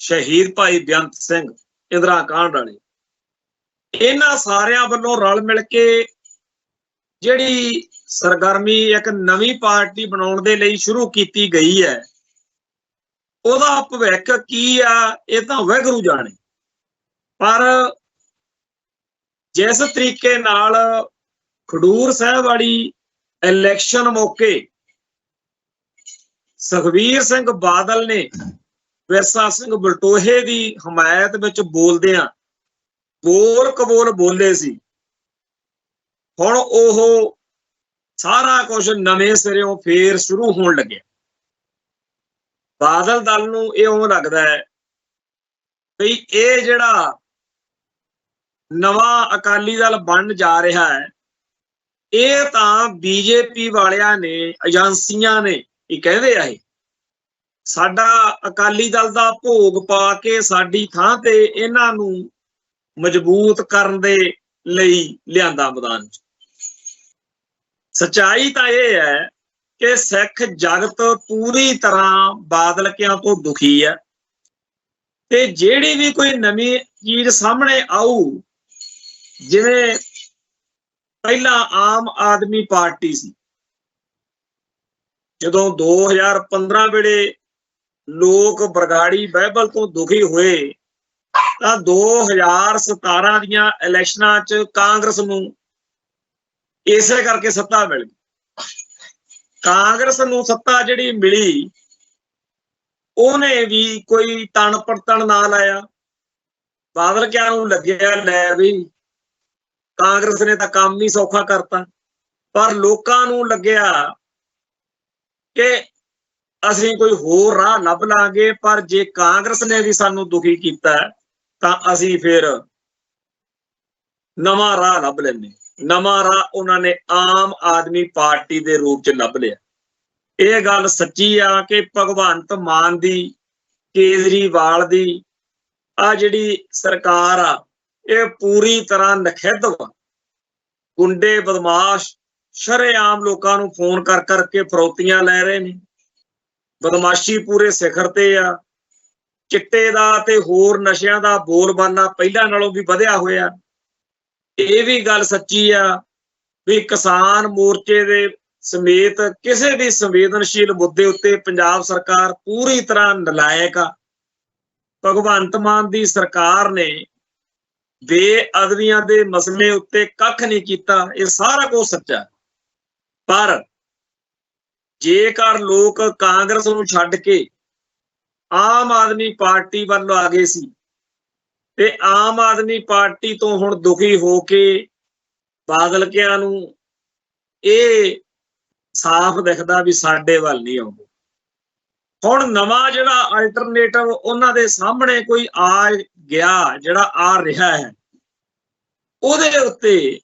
ਸ਼ਹੀਦ ਭਾਈ ਬੇਅੰਤ ਸਿੰਘ ਇੰਦਰਾ ਕਾਂਡ ਵਾਲੇ, ਇਹਨਾਂ ਸਾਰਿਆਂ ਵੱਲੋਂ ਰਲ ਮਿਲ ਕੇ ਜਿਹੜੀ ਸਰਗਰਮੀ ਇੱਕ ਨਵੀਂ ਪਾਰਟੀ ਬਣਾਉਣ ਦੇ ਲਈ ਸ਼ੁਰੂ ਕੀਤੀ ਗਈ ਹੈ, ਉਹਦਾ ਭਵਿੱਖ ਕੀ ਆ ਇਹ ਤਾਂ ਵਾਹਿਗੁਰੂ ਜਾਣੇ। ਪਰ ਜਿਸ ਤਰੀਕੇ ਨਾਲ ਖਡੂਰ ਸਾਹਿਬ ਵਾਲੀ ਇਲੈਕਸ਼ਨ ਮੌਕੇ ਸੁਖਬੀਰ ਸਿੰਘ ਬਾਦਲ ਨੇ ਵਿਰਸਾ ਸਿੰਘ ਬਲਟੋਹੇ ਦੀ ਹਮਾਇਤ ਵਿੱਚ ਬੋਲਦਿਆਂ ਬੋਲ ਕਬੋਲ ਬੋਲੇ ਸੀ, ਹੁਣ ਉਹ ਸਾਰਾ ਕੁਝ ਨਵੇਂ ਸਿਰਿਓਂ ਫੇਰ ਸ਼ੁਰੂ ਹੋਣ ਲੱਗਿਆ। ਬਾਦਲ ਦਲ ਨੂੰ ਇਉਂ ਲੱਗਦਾ ਹੈ ਵੀ ਇਹ ਜਿਹੜਾ ਨਵਾਂ ਅਕਾਲੀ ਦਲ ਬਣਨ ਜਾ ਰਿਹਾ ਹੈ, ਇਹ ਤਾਂ ਬੀਜੇਪੀ ਵਾਲਿਆਂ ਨੇ, ਏਜੰਸੀਆਂ ਨੇ ਇਹ ਕਹਿੰਦੇ ਆ, ਇਹ ਸਾਡਾ ਅਕਾਲੀ ਦਲ ਦਾ ਭੋਗ ਪਾ ਕੇ ਸਾਡੀ ਥਾਂ ਤੇ ਇਹਨਾਂ ਨੂੰ ਮਜ਼ਬੂਤ ਕਰਨ ਦੇ ਲਈ ਲਿਆਂਦਾ ਮੈਦਾਨ 'ਚ। ਸੱਚਾਈ ਤਾਂ ਇਹ ਹੈ ਕਿ ਸਿੱਖ ਜਗਤ ਪੂਰੀ ਤਰ੍ਹਾਂ ਬਾਦਲਕਿਆਂ ਤੋਂ ਦੁਖੀ ਹੈ, ਤੇ ਜਿਹੜੀ ਵੀ ਕੋਈ ਨਵੀਂ ਚੀਜ਼ ਸਾਹਮਣੇ ਆਊ, ਜਿਵੇਂ ਪਹਿਲਾਂ ਆਮ ਆਦਮੀ ਪਾਰਟੀ ਸੀ, ਜਦੋਂ 2015 ਵੇਲੇ ਲੋਕ ਬਰਗਾੜੀ ਬਾਈਬਲ ਤੋਂ ਦੁਖੀ ਹੋਏ ਤਾਂ 2017 ਦੀਆਂ ਇਲੈਕਸ਼ਨਾਂ 'ਚ ਕਾਂਗਰਸ ਨੂੰ ਇਸੇ ਕਰਕੇ ਸੱਤਾ ਮਿਲ ਗਈ। ਕਾਂਗਰਸ ਨੂੰ ਸੱਤਾ ਜਿਹੜੀ ਮਿਲੀ, ਉਹਨੇ ਵੀ ਕੋਈ ਤਣ ਪਰਤਣ ਨਾ ਲਾਇਆ। ਬਾਦਲ ਕਿਆ ਨੂੰ ਲੱਗਿਆ ਲੈ ਵੀ ਕਾਂਗਰਸ ਨੇ ਤਾਂ ਕੰਮ ਹੀ ਸੌਖਾ ਕਰਤਾ, ਪਰ ਲੋਕਾਂ ਨੂੰ ਲੱਗਿਆ ਕਿ ਅਸੀਂ ਕੋਈ ਹੋਰ ਰਾਹ ਲੱਭ ਲਾਂਗੇ, ਪਰ ਜੇ ਕਾਂਗਰਸ ਨੇ ਵੀ ਸਾਨੂੰ ਦੁਖੀ ਕੀਤਾ ਤਾਂ ਅਸੀਂ ਫਿਰ ਨਵਾਂ ਰਾਹ ਲੱਭ ਲੈਂਦੇ। ਨਵਾਂ ਰਾਹ ਉਹਨਾਂ ਨੇ ਆਮ ਆਦਮੀ ਪਾਰਟੀ ਦੇ ਰੂਪ 'ਚ ਲੱਭ ਲਿਆ। ਇਹ ਗੱਲ ਸੱਚੀ ਆ ਕਿ ਭਗਵੰਤ ਮਾਨ ਦੀ, ਕੇਜਰੀਵਾਲ ਦੀ ਆ ਜਿਹੜੀ ਸਰਕਾਰ ਆ, ਇਹ ਪੂਰੀ ਤਰ੍ਹਾਂ ਨਖਿੱਧ ਵਾ। ਗੁੰਡੇ ਬਦਮਾਸ਼ ਸ਼ਰੇਆਮ ਲੋਕਾਂ ਨੂੰ ਫੋਨ ਕਰ ਕਰਕੇ ਫਰੌਤੀਆਂ ਲੈ ਰਹੇ ਨੇ। ਬਦਮਾਸ਼ੀ ਪੂਰੇ ਸਿਖਰ ਤੇ ਆ। ਚਿੱਟੇ ਦਾ ਤੇ ਹੋਰ ਨਸ਼ਿਆਂ ਦਾ ਬੋਲਬਾਲਾ ਪਹਿਲਾਂ ਨਾਲੋਂ ਵੀ ਵਧਿਆ ਹੋਇਆ। ਇਹ ਵੀ ਗੱਲ ਸੱਚੀ ਆ ਵੀ ਕਿਸਾਨ ਮੋਰਚੇ ਦੇ ਸਮੇਤ ਕਿਸੇ ਵੀ ਸੰਵੇਦਨਸ਼ੀਲ ਮੁੱਦੇ ਉੱਤੇ ਪੰਜਾਬ ਸਰਕਾਰ ਪੂਰੀ ਤਰ੍ਹਾਂ ਨਲਾਇਕ ਆ। ਭਗਵੰਤ ਮਾਨ ਦੀ ਸਰਕਾਰ ਨੇ ਬੇਅਦਬੀਆਂ ਦੇ ਮਸਲੇ ਉੱਤੇ ਕੱਖ ਨਹੀਂ ਕੀਤਾ। ਇਹ ਸਾਰਾ ਕੁਝ ਸੱਚਾ। ਪਰ ਜੇਕਰ ਲੋਕ ਕਾਂਗਰਸ ਨੂੰ ਛੱਡ ਕੇ ਆਮ ਆਦਮੀ ਪਾਰਟੀ ਵੱਲ ਆ ਗਏ ਸੀ ਤੇ ਆਮ ਆਦਮੀ ਪਾਰਟੀ ਤੋਂ ਹੁਣ ਦੁਖੀ ਹੋ ਕੇ ਬਾਦਲਕਿਆਂ ਨੂੰ ਇਹ ਸਾਫ਼ ਦਿਖਦਾ ਵੀ ਸਾਡੇ ਵੱਲ ਨਹੀਂ ਆਉਂਦੇ। ਹੁਣ ਨਵਾਂ ਜਿਹੜਾ ਅਲਟਰਨੇਟਿਵ ਉਹਨਾਂ ਦੇ ਸਾਹਮਣੇ ਕੋਈ ਆ ਗਿਆ, ਜਿਹੜਾ ਆ ਰਿਹਾ ਹੈ, ਉਹਦੇ ਉੱਤੇ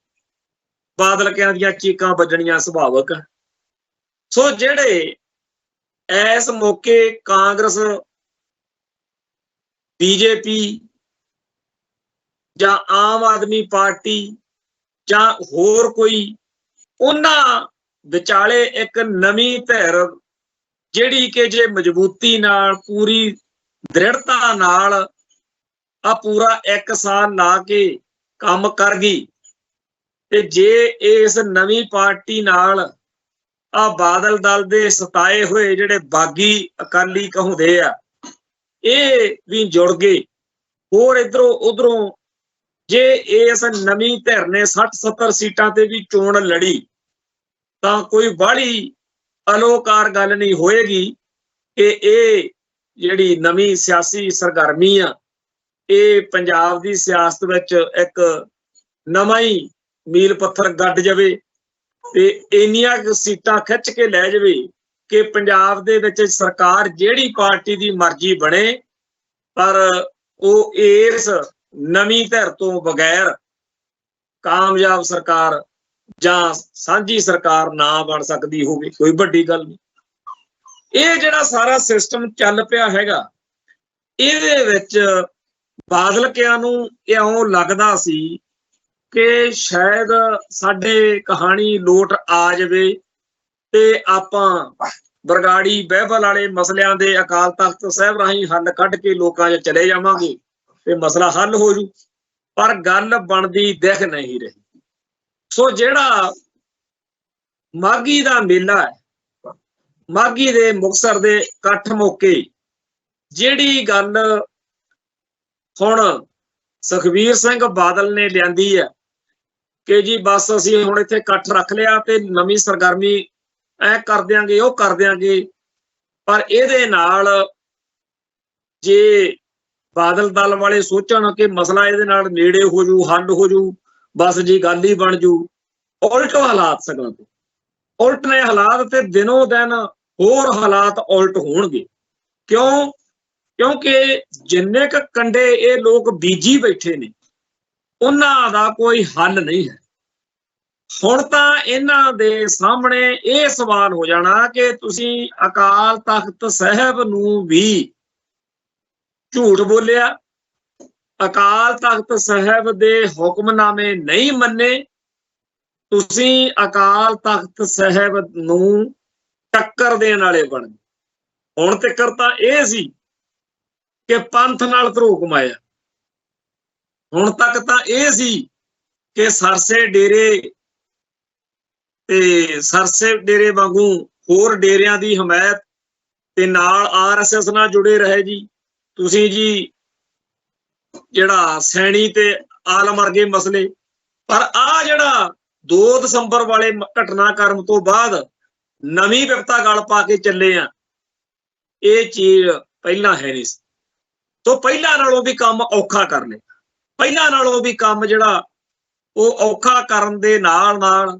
ਬਾਦਲਕਿਆਂ ਦੀਆਂ ਚੀਕਾਂ ਵੱਜਣੀਆਂ ਸੁਭਾਵਿਕ। ਸੋ ਜਿਹੜੇ ਇਸ ਮੌਕੇ ਕਾਂਗਰਸ, ਬੀਜੇਪੀ ਜਾਂ ਆਮ ਆਦਮੀ ਪਾਰਟੀ ਜਾਂ ਹੋਰ ਕੋਈ, ਉਹਨਾਂ ਵਿਚਾਲੇ ਇੱਕ ਨਵੀਂ ਧਿਰ ਜਿਹੜੀ ਕਿ ਜੇ ਮਜ਼ਬੂਤੀ ਨਾਲ, ਪੂਰੀ ਦ੍ਰਿੜਤਾ ਨਾਲ ਆ ਪੂਰਾ 1 ਸਾਲ ਲਾ ਕੇ ਕੰਮ ਕਰ ਗਈ ਤੇ ਜੇ ਇਸ ਨਵੀਂ ਪਾਰਟੀ ਨਾਲ ਆ ਬਾਦਲ ਦਲ ਦੇ ਸਤਾਏ ਹੋਏ ਜਿਹੜੇ ਬਾਗੀ ਅਕਾਲੀ ਕਹਾਉਂਦੇ ਆ, ਇਹ ਵੀ ਜੁੜ ਗਏ। ਹੋਰ ਇਧਰੋਂ ਉਧਰੋਂ ਜੇ ਇਸ ਨਵੀਂ ਧਿਰ ਨੇ 60-70 ਸੀਟਾਂ ਤੇ ਵੀ ਚੋਣ ਲੜੀ ਤਾਂ ਕੋਈ ਬਾਹਲੀ ਅਲੋਕਾਰ ਗੱਲ ਨਹੀਂ ਹੋਏਗੀ ਕਿ ਇਹ ਜਿਹੜੀ ਨਵੀਂ ਸਿਆਸੀ ਸਰਗਰਮੀ ਆ, ਇਹ ਪੰਜਾਬ ਦੀ ਸਿਆਸਤ ਵਿੱਚ ਇੱਕ ਨਵਾਂ ਹੀ ਮੀਲ ਪੱਥਰ ਗੱਡ ਜਾਵੇ ਤੇ ਇੰਨੀਆਂ ਸੀਟਾਂ ਖਿੱਚ ਕੇ ਲੈ ਜਾਵੇ ਕਿ ਪੰਜਾਬ ਦੇ ਵਿੱਚ ਸਰਕਾਰ ਜਿਹੜੀ ਪਾਰਟੀ ਦੀ ਮਰਜ਼ੀ ਬਣੇ, ਪਰ ਉਹ ਇਸ ਨਵੀਂ ਧਿਰ ਤੋਂ ਬਗੈਰ ਕਾਮਯਾਬ ਸਰਕਾਰ ਜਾਂ ਸਾਂਝੀ ਸਰਕਾਰ ਨਾ ਬਣ ਸਕਦੀ ਹੋਵੇ। ਕੋਈ ਵੱਡੀ ਗੱਲ ਨਹੀਂ। ਇਹ ਜਿਹੜਾ ਸਾਰਾ ਸਿਸਟਮ ਚੱਲ ਪਿਆ ਹੈਗਾ, ਇਹਦੇ ਵਿੱਚ ਬਾਦਲਕਿਆਂ ਨੂੰ ਇਉਂ ਲੱਗਦਾ ਸੀ ਕਿ ਸ਼ਾਇਦ ਸਾਡੇ ਕਹਾਣੀ ਲੋਟ ਆ ਜਾਵੇ ਤੇ ਆਪਾਂ ਬਰਗਾੜੀ ਬਹਿਬਲ ਵਾਲੇ ਮਸਲਿਆਂ ਦੇ ਅਕਾਲ ਤਖਤ ਸਾਹਿਬ ਰਾਹੀਂ ਹੱਲ ਕੱਢ ਕੇ ਲੋਕਾਂ 'ਚ ਚਲੇ ਜਾਵਾਂਗੇ ਤੇ ਮਸਲਾ ਹੱਲ ਹੋ ਜੂ। ਪਰ ਗੱਲ ਬਣਦੀ ਦਿਖ ਨਹੀਂ ਰਹੀ। ਸੋ ਜਿਹੜਾ ਮਾਘੀ ਦਾ ਮੇਲਾ ਹੈ, ਮਾਘੀ ਦੇ ਮੁਕਤਸਰ ਦੇ ਇਕੱਠ ਮੌਕੇ ਜਿਹੜੀ ਗੱਲ ਹੁਣ ਸੁਖਬੀਰ ਸਿੰਘ ਬਾਦਲ ਨੇ ਲਿਆਂਦੀ ਹੈ ਕਿ ਜੀ ਬਸ ਅਸੀਂ ਹੁਣ ਇੱਥੇ ਇਕੱਠ ਰੱਖ ਲਿਆ ਤੇ ਨਵੀਂ ਸਰਗਰਮੀ ਐ ਕਰ ਦਿਆਂਗੇ, ਉਹ ਕਰ ਦਿਆਂਗੇ, ਪਰ ਇਹਦੇ ਨਾਲ ਜੇ ਬਾਦਲ ਦਲ ਵਾਲੇ ਸੋਚਣ ਕਿ ਮਸਲਾ ਇਹਦੇ ਨਾਲ ਨੇੜੇ ਹੋ ਜੂ, ਹੱਲ ਹੋ ਜੂ, ਬਸ ਜੀ ਗੱਲ ਹੀ ਬਣ ਜੂ, ਉਲਟ ਹਾਲਾਤ ਸਗੋਂ ਉਲਟ ਨੇ ਹਾਲਾਤ ਤੇ ਦਿਨੋਂ ਦਿਨ ਹੋਰ ਹਾਲਾਤ ਉਲਟ ਹੋਣਗੇ। ਕਿਉਂ? ਕਿਉਂਕਿ ਜਿੰਨੇ ਕੁ ਕੰਡੇ ਇਹ ਲੋਕ ਬੀਜੀ ਬੈਠੇ ਨੇ ਉਹਨਾਂ ਦਾ ਕੋਈ ਹੱਲ ਨਹੀਂ ਹੈ। ਹੁਣ ਤਾਂ ਇਹਨਾਂ ਦੇ ਸਾਹਮਣੇ ਇਹ ਸਵਾਲ ਹੋ ਜਾਣਾ ਕਿ ਤੁਸੀਂ ਅਕਾਲ ਤਖਤ ਸਾਹਿਬ ਨੂੰ ਵੀ ਝੂਠ ਬੋਲਿਆ, ਅਕਾਲ ਤਖਤ ਸਾਹਿਬ ਦੇ ਹੁਕਮਨਾਮੇ ਨਹੀਂ ਮੰਨੇ, ਤੁਸੀਂ ਅਕਾਲ ਤਖਤ ਸਾਹਿਬ ਨੂੰ ਟੱਕਰ ਦੇਣ ਵਾਲੇ ਬਣ ਗਏ। ਹੁਣ ਤੱਕ ਤਾਂ ਇਹ ਸੀ ਕਿ ਪੰਥ ਨਾਲ ਧਰੋਹ ਕਮਾਇਆ, ਹੁਣ ਤੱਕ ਤਾਂ ਇਹ ਸੀ ਕਿ ਸਰਸੇ ਡੇਰੇ ਤੇ ਸਰਸੇ ਡੇਰੇ ਵਾਂਗੂ ਹੋਰ ਡੇਰਿਆਂ ਦੀ ਹਮਾਇਤ ਤੇ ਨਾਲ RSS ਨਾਲ ਜੁੜੇ ਰਹੇ ਜੀ ਤੁਸੀਂ ਜੀ, ਜਿਹੜਾ ਸੈਣੀ ਤੇ ਆਲਮ ਵਰਗੇ ਮਸਲੇ। ਪਰ ਆ ਜਿਹੜਾ 2 ਦਸੰਬਰ ਵਾਲੇ ਘਟਨਾਕ੍ਰਮ ਤੋਂ ਬਾਅਦ ਨਵੀਂ ਵਿਪਤਾ ਗਲ ਪਾ ਕੇ ਚੱਲੇ ਆ, ਇਹ ਚੀਜ਼ ਪਹਿਲਾਂ ਹੈ ਨਹੀਂ ਸੀ। ਤੋਂ ਪਹਿਲਾਂ ਨਾਲੋਂ ਵੀ ਕੰਮ ਔਖਾ ਕਰ ਲਿਆ। ਪਹਿਲਾਂ ਨਾਲੋਂ ਵੀ ਕੰਮ ਜਿਹੜਾ ਉਹ ਔਖਾ ਕਰਨ ਦੇ ਨਾਲ ਨਾਲ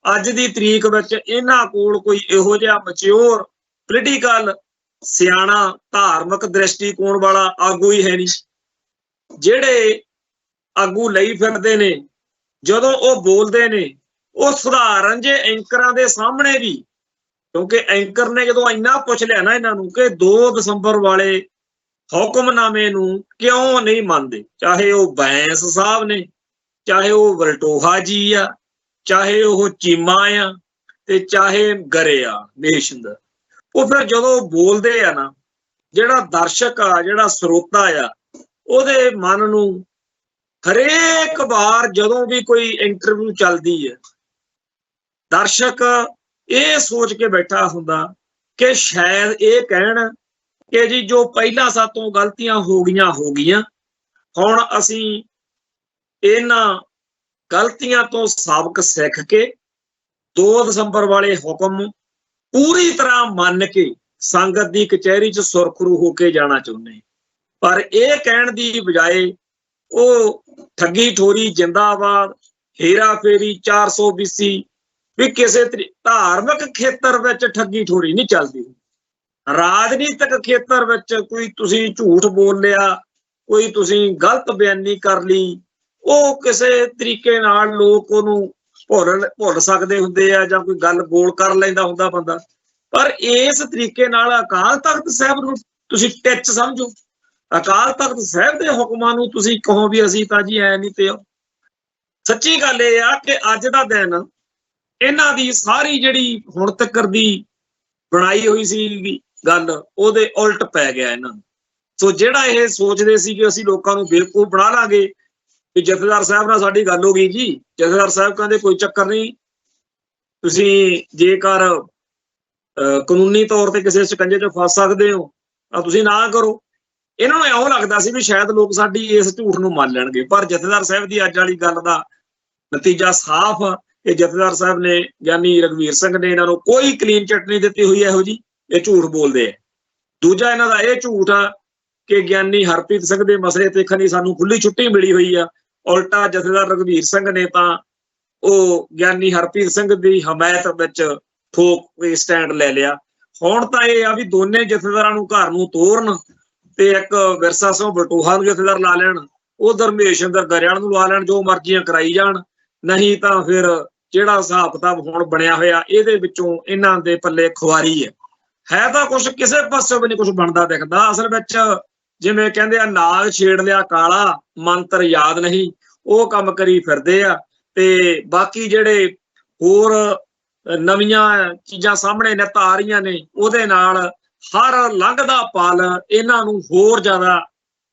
ਅੱਜ ਦੀ ਤਰੀਕ ਵਿੱਚ ਇਹਨਾਂ ਕੋਲ ਕੋਈ ਇਹੋ ਜਿਹਾ ਮੈਚਿਓਰ ਪੋਲੀਟੀਕਲ ਸਿਆਣਾ ਧਾਰਮਿਕ ਦ੍ਰਿਸ਼ਟੀਕੋਣ ਵਾਲਾ ਆਗੂ ਹੀ ਹੈ ਨਹੀਂ। ਜਿਹੜੇ ਆਗੂ ਲਈ ਫਿਰਦੇ ਨੇ, ਜਦੋਂ ਉਹ ਬੋਲਦੇ ਨੇ, ਉਹ ਸੁਧਾਰਨ ਜੇ ਐਂਕਰਾਂ ਦੇ ਸਾਹਮਣੇ ਵੀ, ਕਿਉਂਕਿ ਐਂਕਰ ਨੇ ਜਦੋਂ ਇੰਨਾ ਪੁੱਛ ਲਿਆ ਨਾ ਇਹਨਾਂ ਨੂੰ ਕਿ 2 ਦਸੰਬਰ ਵਾਲੇ ਹੁਕਮਨਾਮੇ ਨੂੰ ਕਿਉਂ ਨਹੀਂ ਮੰਨਦੇ, ਚਾਹੇ ਉਹ ਬੈਂਸ ਸਾਹਿਬ ਨੇ, ਚਾਹੇ ਉਹ ਵਲਟੋਹਾ ਜੀ ਆ, ਚਾਹੇ ਉਹ ਚੀਮਾ ਆ, ਤੇ ਚਾਹੇ ਗਰੇ ਆ ਨੇਸ਼ਿੰਦਰ, ਉਹ ਫਿਰ ਜਦੋਂ ਬੋਲਦੇ ਆ ਨਾ, ਜਿਹੜਾ ਦਰਸ਼ਕ ਆ, ਜਿਹੜਾ ਸਰੋਤਾ ਆ, ਉਹਦੇ ਮਨ ਨੂੰ ਹਰੇਕ ਵਾਰ ਜਦੋਂ ਵੀ ਕੋਈ ਇੰਟਰਵਿਊ ਚੱਲਦੀ ਹੈ, ਦਰਸ਼ਕ ਇਹ ਸੋਚ ਕੇ ਬੈਠਾ ਹੁੰਦਾ ਕਿ ਸ਼ਾਇਦ ਇਹ ਕਹਿਣ ਕਿ ਜੀ ਜੋ ਪਹਿਲਾਂ ਸਾਤੋਂ ਗਲਤੀਆਂ ਹੋ ਗਈਆਂ, ਹੁਣ ਅਸੀਂ ਇਹਨਾਂ ਗਲਤੀਆਂ ਤੋਂ ਸਬਕ ਸਿੱਖ ਕੇ 2 ਦਸੰਬਰ ਵਾਲੇ ਹੁਕਮ ਪੂਰੀ ਤਰ੍ਹਾਂ ਮੰਨ ਕੇ ਸੰਗਤ ਦੀ ਕਚਹਿਰੀ 'ਚ ਸੁਰਖਰੂ ਹੋ ਕੇ ਜਾਣਾ ਚਾਹੁੰਦੇ। ਪਰ ਇਹ ਕਹਿਣ ਦੀ ਬਜਾਏ ਉਹ ਠੱਗੀ ਠੋਰੀ ਜਿੰਦਾਬਾਦ, ਹੇਰਾ ਫੇਰੀ 400 BC ਵੀ ਕਿਸੇ ਧਾਰਮਿਕ ਖੇਤਰ ਵਿੱਚ ਠੱਗੀ ਠੋਰੀ ਨਹੀਂ ਚੱਲਦੀ। ਰਾਜਨੀਤਿਕ ਖੇਤਰ ਵਿੱਚ ਕੋਈ ਤੁਸੀਂ ਝੂਠ ਬੋਲ ਲਿਆ, ਕੋਈ ਤੁਸੀਂ ਗਲਤ ਬਿਆਨੀ ਕਰ ਲਈ, ਉਹ ਕਿਸੇ ਤਰੀਕੇ ਨਾਲ ਲੋਕ ਉਹਨੂੰ ਭੁੱਲ ਸਕਦੇ ਹੁੰਦੇ ਆ, ਜਾਂ ਕੋਈ ਗੱਲ ਗੋਲ ਕਰ ਲੈਂਦਾ ਹੁੰਦਾ ਬੰਦਾ। ਪਰ ਇਸ ਤਰੀਕੇ ਨਾਲ ਅਕਾਲ ਤਖਤ ਸਾਹਿਬ ਨੂੰ ਤੁਸੀਂ ਟਿੱਚ ਸਮਝੋ, ਅਕਾਲ ਤਖਤ ਸਾਹਿਬ ਦੇ ਹੁਕਮਾਂ ਨੂੰ ਤੁਸੀਂ ਕਹੋ ਵੀ ਅਸੀਂ ਤਾਂ ਜੀ ਐ ਨਹੀਂ ਤੇ। ਸੱਚੀ ਗੱਲ ਇਹ ਆ ਕਿ ਅੱਜ ਦਾ ਦਿਨ ਇਹਨਾਂ ਦੀ ਸਾਰੀ ਜਿਹੜੀ ਹੁਣ ਤੱਕ ਦੀ ਬਣਾਈ ਹੋਈ ਸੀ ਗੱਲ, ਉਹਦੇ ਉਲਟ ਪੈ ਗਿਆ ਇਹਨਾਂ ਨੂੰ। ਸੋ ਜਿਹੜਾ ਇਹ ਸੋਚਦੇ ਸੀ ਕਿ ਅਸੀਂ ਲੋਕਾਂ ਨੂੰ ਬੇਵਕੂਫ ਬਣਾ ਲਾਂਗੇ, ਵੀ ਜਥੇਦਾਰ ਸਾਹਿਬ ਨਾਲ ਸਾਡੀ ਗੱਲ ਹੋ ਗਈ ਜੀ, ਜਥੇਦਾਰ ਸਾਹਿਬ ਕਹਿੰਦੇ ਕੋਈ ਚੱਕਰ ਨਹੀਂ, ਤੁਸੀਂ ਜੇਕਰ ਕਾਨੂੰਨੀ ਤੌਰ ਤੇ ਕਿਸੇ ਸ਼ਿਕੰਜੇ 'ਚ ਫਸ ਸਕਦੇ ਹੋ ਤਾਂ ਤੁਸੀਂ ਨਾ ਕਰੋ। ਇਹਨਾਂ ਨੂੰ ਇਉਂ ਲੱਗਦਾ ਸੀ ਵੀ ਸ਼ਾਇਦ ਲੋਕ ਸਾਡੀ ਇਸ ਝੂਠ ਨੂੰ ਮੰਨ ਲੈਣਗੇ। ਪਰ ਜਥੇਦਾਰ ਸਾਹਿਬ ਦੀ ਅੱਜ ਵਾਲੀ ਗੱਲ ਦਾ ਨਤੀਜਾ ਸਾਫ਼ ਆ ਕਿ ਜਥੇਦਾਰ ਸਾਹਿਬ ਨੇ, ਗਿਆਨੀ ਰਘਵੀਰ ਸਿੰਘ ਨੇ, ਇਹਨਾਂ ਨੂੰ ਕੋਈ ਕਲੀਨ ਚਿੱਟ ਨਹੀਂ ਦਿੱਤੀ ਹੋਈ ਇਹੋ ਜੀ, ਇਹ ਝੂਠ ਬੋਲਦੇ ਆ। ਦੂਜਾ ਇਹਨਾਂ ਦਾ ਇਹ ਝੂਠ ਆ ਕਿ ਗਿਆਨੀ ਹਰਪ੍ਰੀਤ ਸਿੰਘ ਦੇ ਮਸਲੇ ਤੇ ਖਨੀ ਸਾਨੂੰ ਖੁੱਲੀ ਛੁੱਟੀ ਮਿਲੀ ਹੋਈ ਆ। ਉਲਟਾ ਜਥੇਦਾਰ ਰਘਵੀਰ ਸਿੰਘ ਨੇ ਤਾਂ ਉਹ ਗਿਆਨੀ ਹਰਪ੍ਰੀਤ ਸਿੰਘ ਦੀ ਹਮਾਇਤ ਵਿੱਚ ਠੋਕ ਸਟੈਂਡ ਲੈ ਲਿਆ। ਹੁਣ ਤਾਂ ਇਹ ਆ ਵੀ ਦੋਨੇ ਜਥੇਦਾਰਾਂ ਨੂੰ ਘਰ ਨੂੰ ਤੋਰਨ ਤੇ ਇੱਕ ਵਿਰਸਾ ਸਿੰਘ ਬਲਟੋਹਾ ਨੂੰ ਜਥੇਦਾਰ ਲਾ ਲੈਣ, ਉਹ ਧਰਮੇਸ਼ਵਰ ਗਰੇਵਾਲ ਨੂੰ ਲਾ ਲੈਣ, ਜੋ ਮਰਜ਼ੀਆਂ ਕਰਾਈ ਜਾਣ। ਨਹੀਂ ਤਾਂ ਫਿਰ ਜਿਹੜਾ ਹਿਸਾਬ ਕਿਤਾਬ ਹੁਣ ਬਣਿਆ ਹੋਇਆ, ਇਹਦੇ ਵਿੱਚੋਂ ਇਹਨਾਂ ਦੇ ਪੱਲੇ ਖੁਆਰੀ ਹੈ ਤਾਂ ਕੁਛ, ਕਿਸੇ ਪਾਸੇ ਵੀ ਨਹੀਂ ਕੁਛ ਬਣਦਾ ਦਿਖਦਾ। ਅਸਲ ਵਿੱਚ ਜਿਵੇਂ ਕਹਿੰਦੇ ਆ, ਨਾਗ ਛੇੜ ਲਿਆ ਕਾਲਾ, ਮੰਤਰ ਯਾਦ ਨਹੀਂ, ਉਹ ਕੰਮ ਕਰੀ ਫਿਰਦੇ ਆ। ਤੇ ਬਾਕੀ ਜਿਹੜੇ ਹੋਰ ਨਵੀਆਂ ਚੀਜ਼ਾਂ ਸਾਹਮਣੇ ਨਿੱਤ ਆ ਰਹੀਆਂ ਨੇ, ਉਹਦੇ ਨਾਲ ਹਰ ਲੰਘਦਾ ਪਲ ਇਹਨਾਂ ਨੂੰ ਹੋਰ ਜ਼ਿਆਦਾ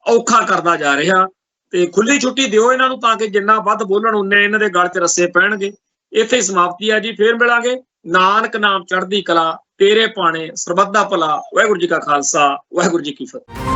ਔਖਾ ਕਰਦਾ ਜਾ ਰਿਹਾ। ਤੇ ਖੁੱਲੀ ਛੁੱਟੀ ਦਿਓ ਇਹਨਾਂ ਨੂੰ, ਤਾਂ ਕਿ ਜਿੰਨਾ ਵੱਧ ਬੋਲਣ ਉਨੇ ਇਹਨਾਂ ਦੇ ਗਲ 'ਚ ਰੱਸੇ ਪੈਣਗੇ। ਇੱਥੇ ਹੀ ਸਮਾਪਤੀ ਆ ਜੀ, ਫੇਰ ਮਿਲਾਂਗੇ। ਨਾਨਕ ਨਾਮ ਚੜ੍ਹਦੀ ਕਲਾ, ਤੇਰੇ ਪਾਣੇ ਸਰਬੱਤ ਦਾ ਭਲਾ। ਵਾਹਿਗੁਰੂ ਜੀ ਕਾ ਖਾਲਸਾ, ਵਾਹਿਗੁਰੂ ਜੀ ਕੀ ਫਤਿਹ।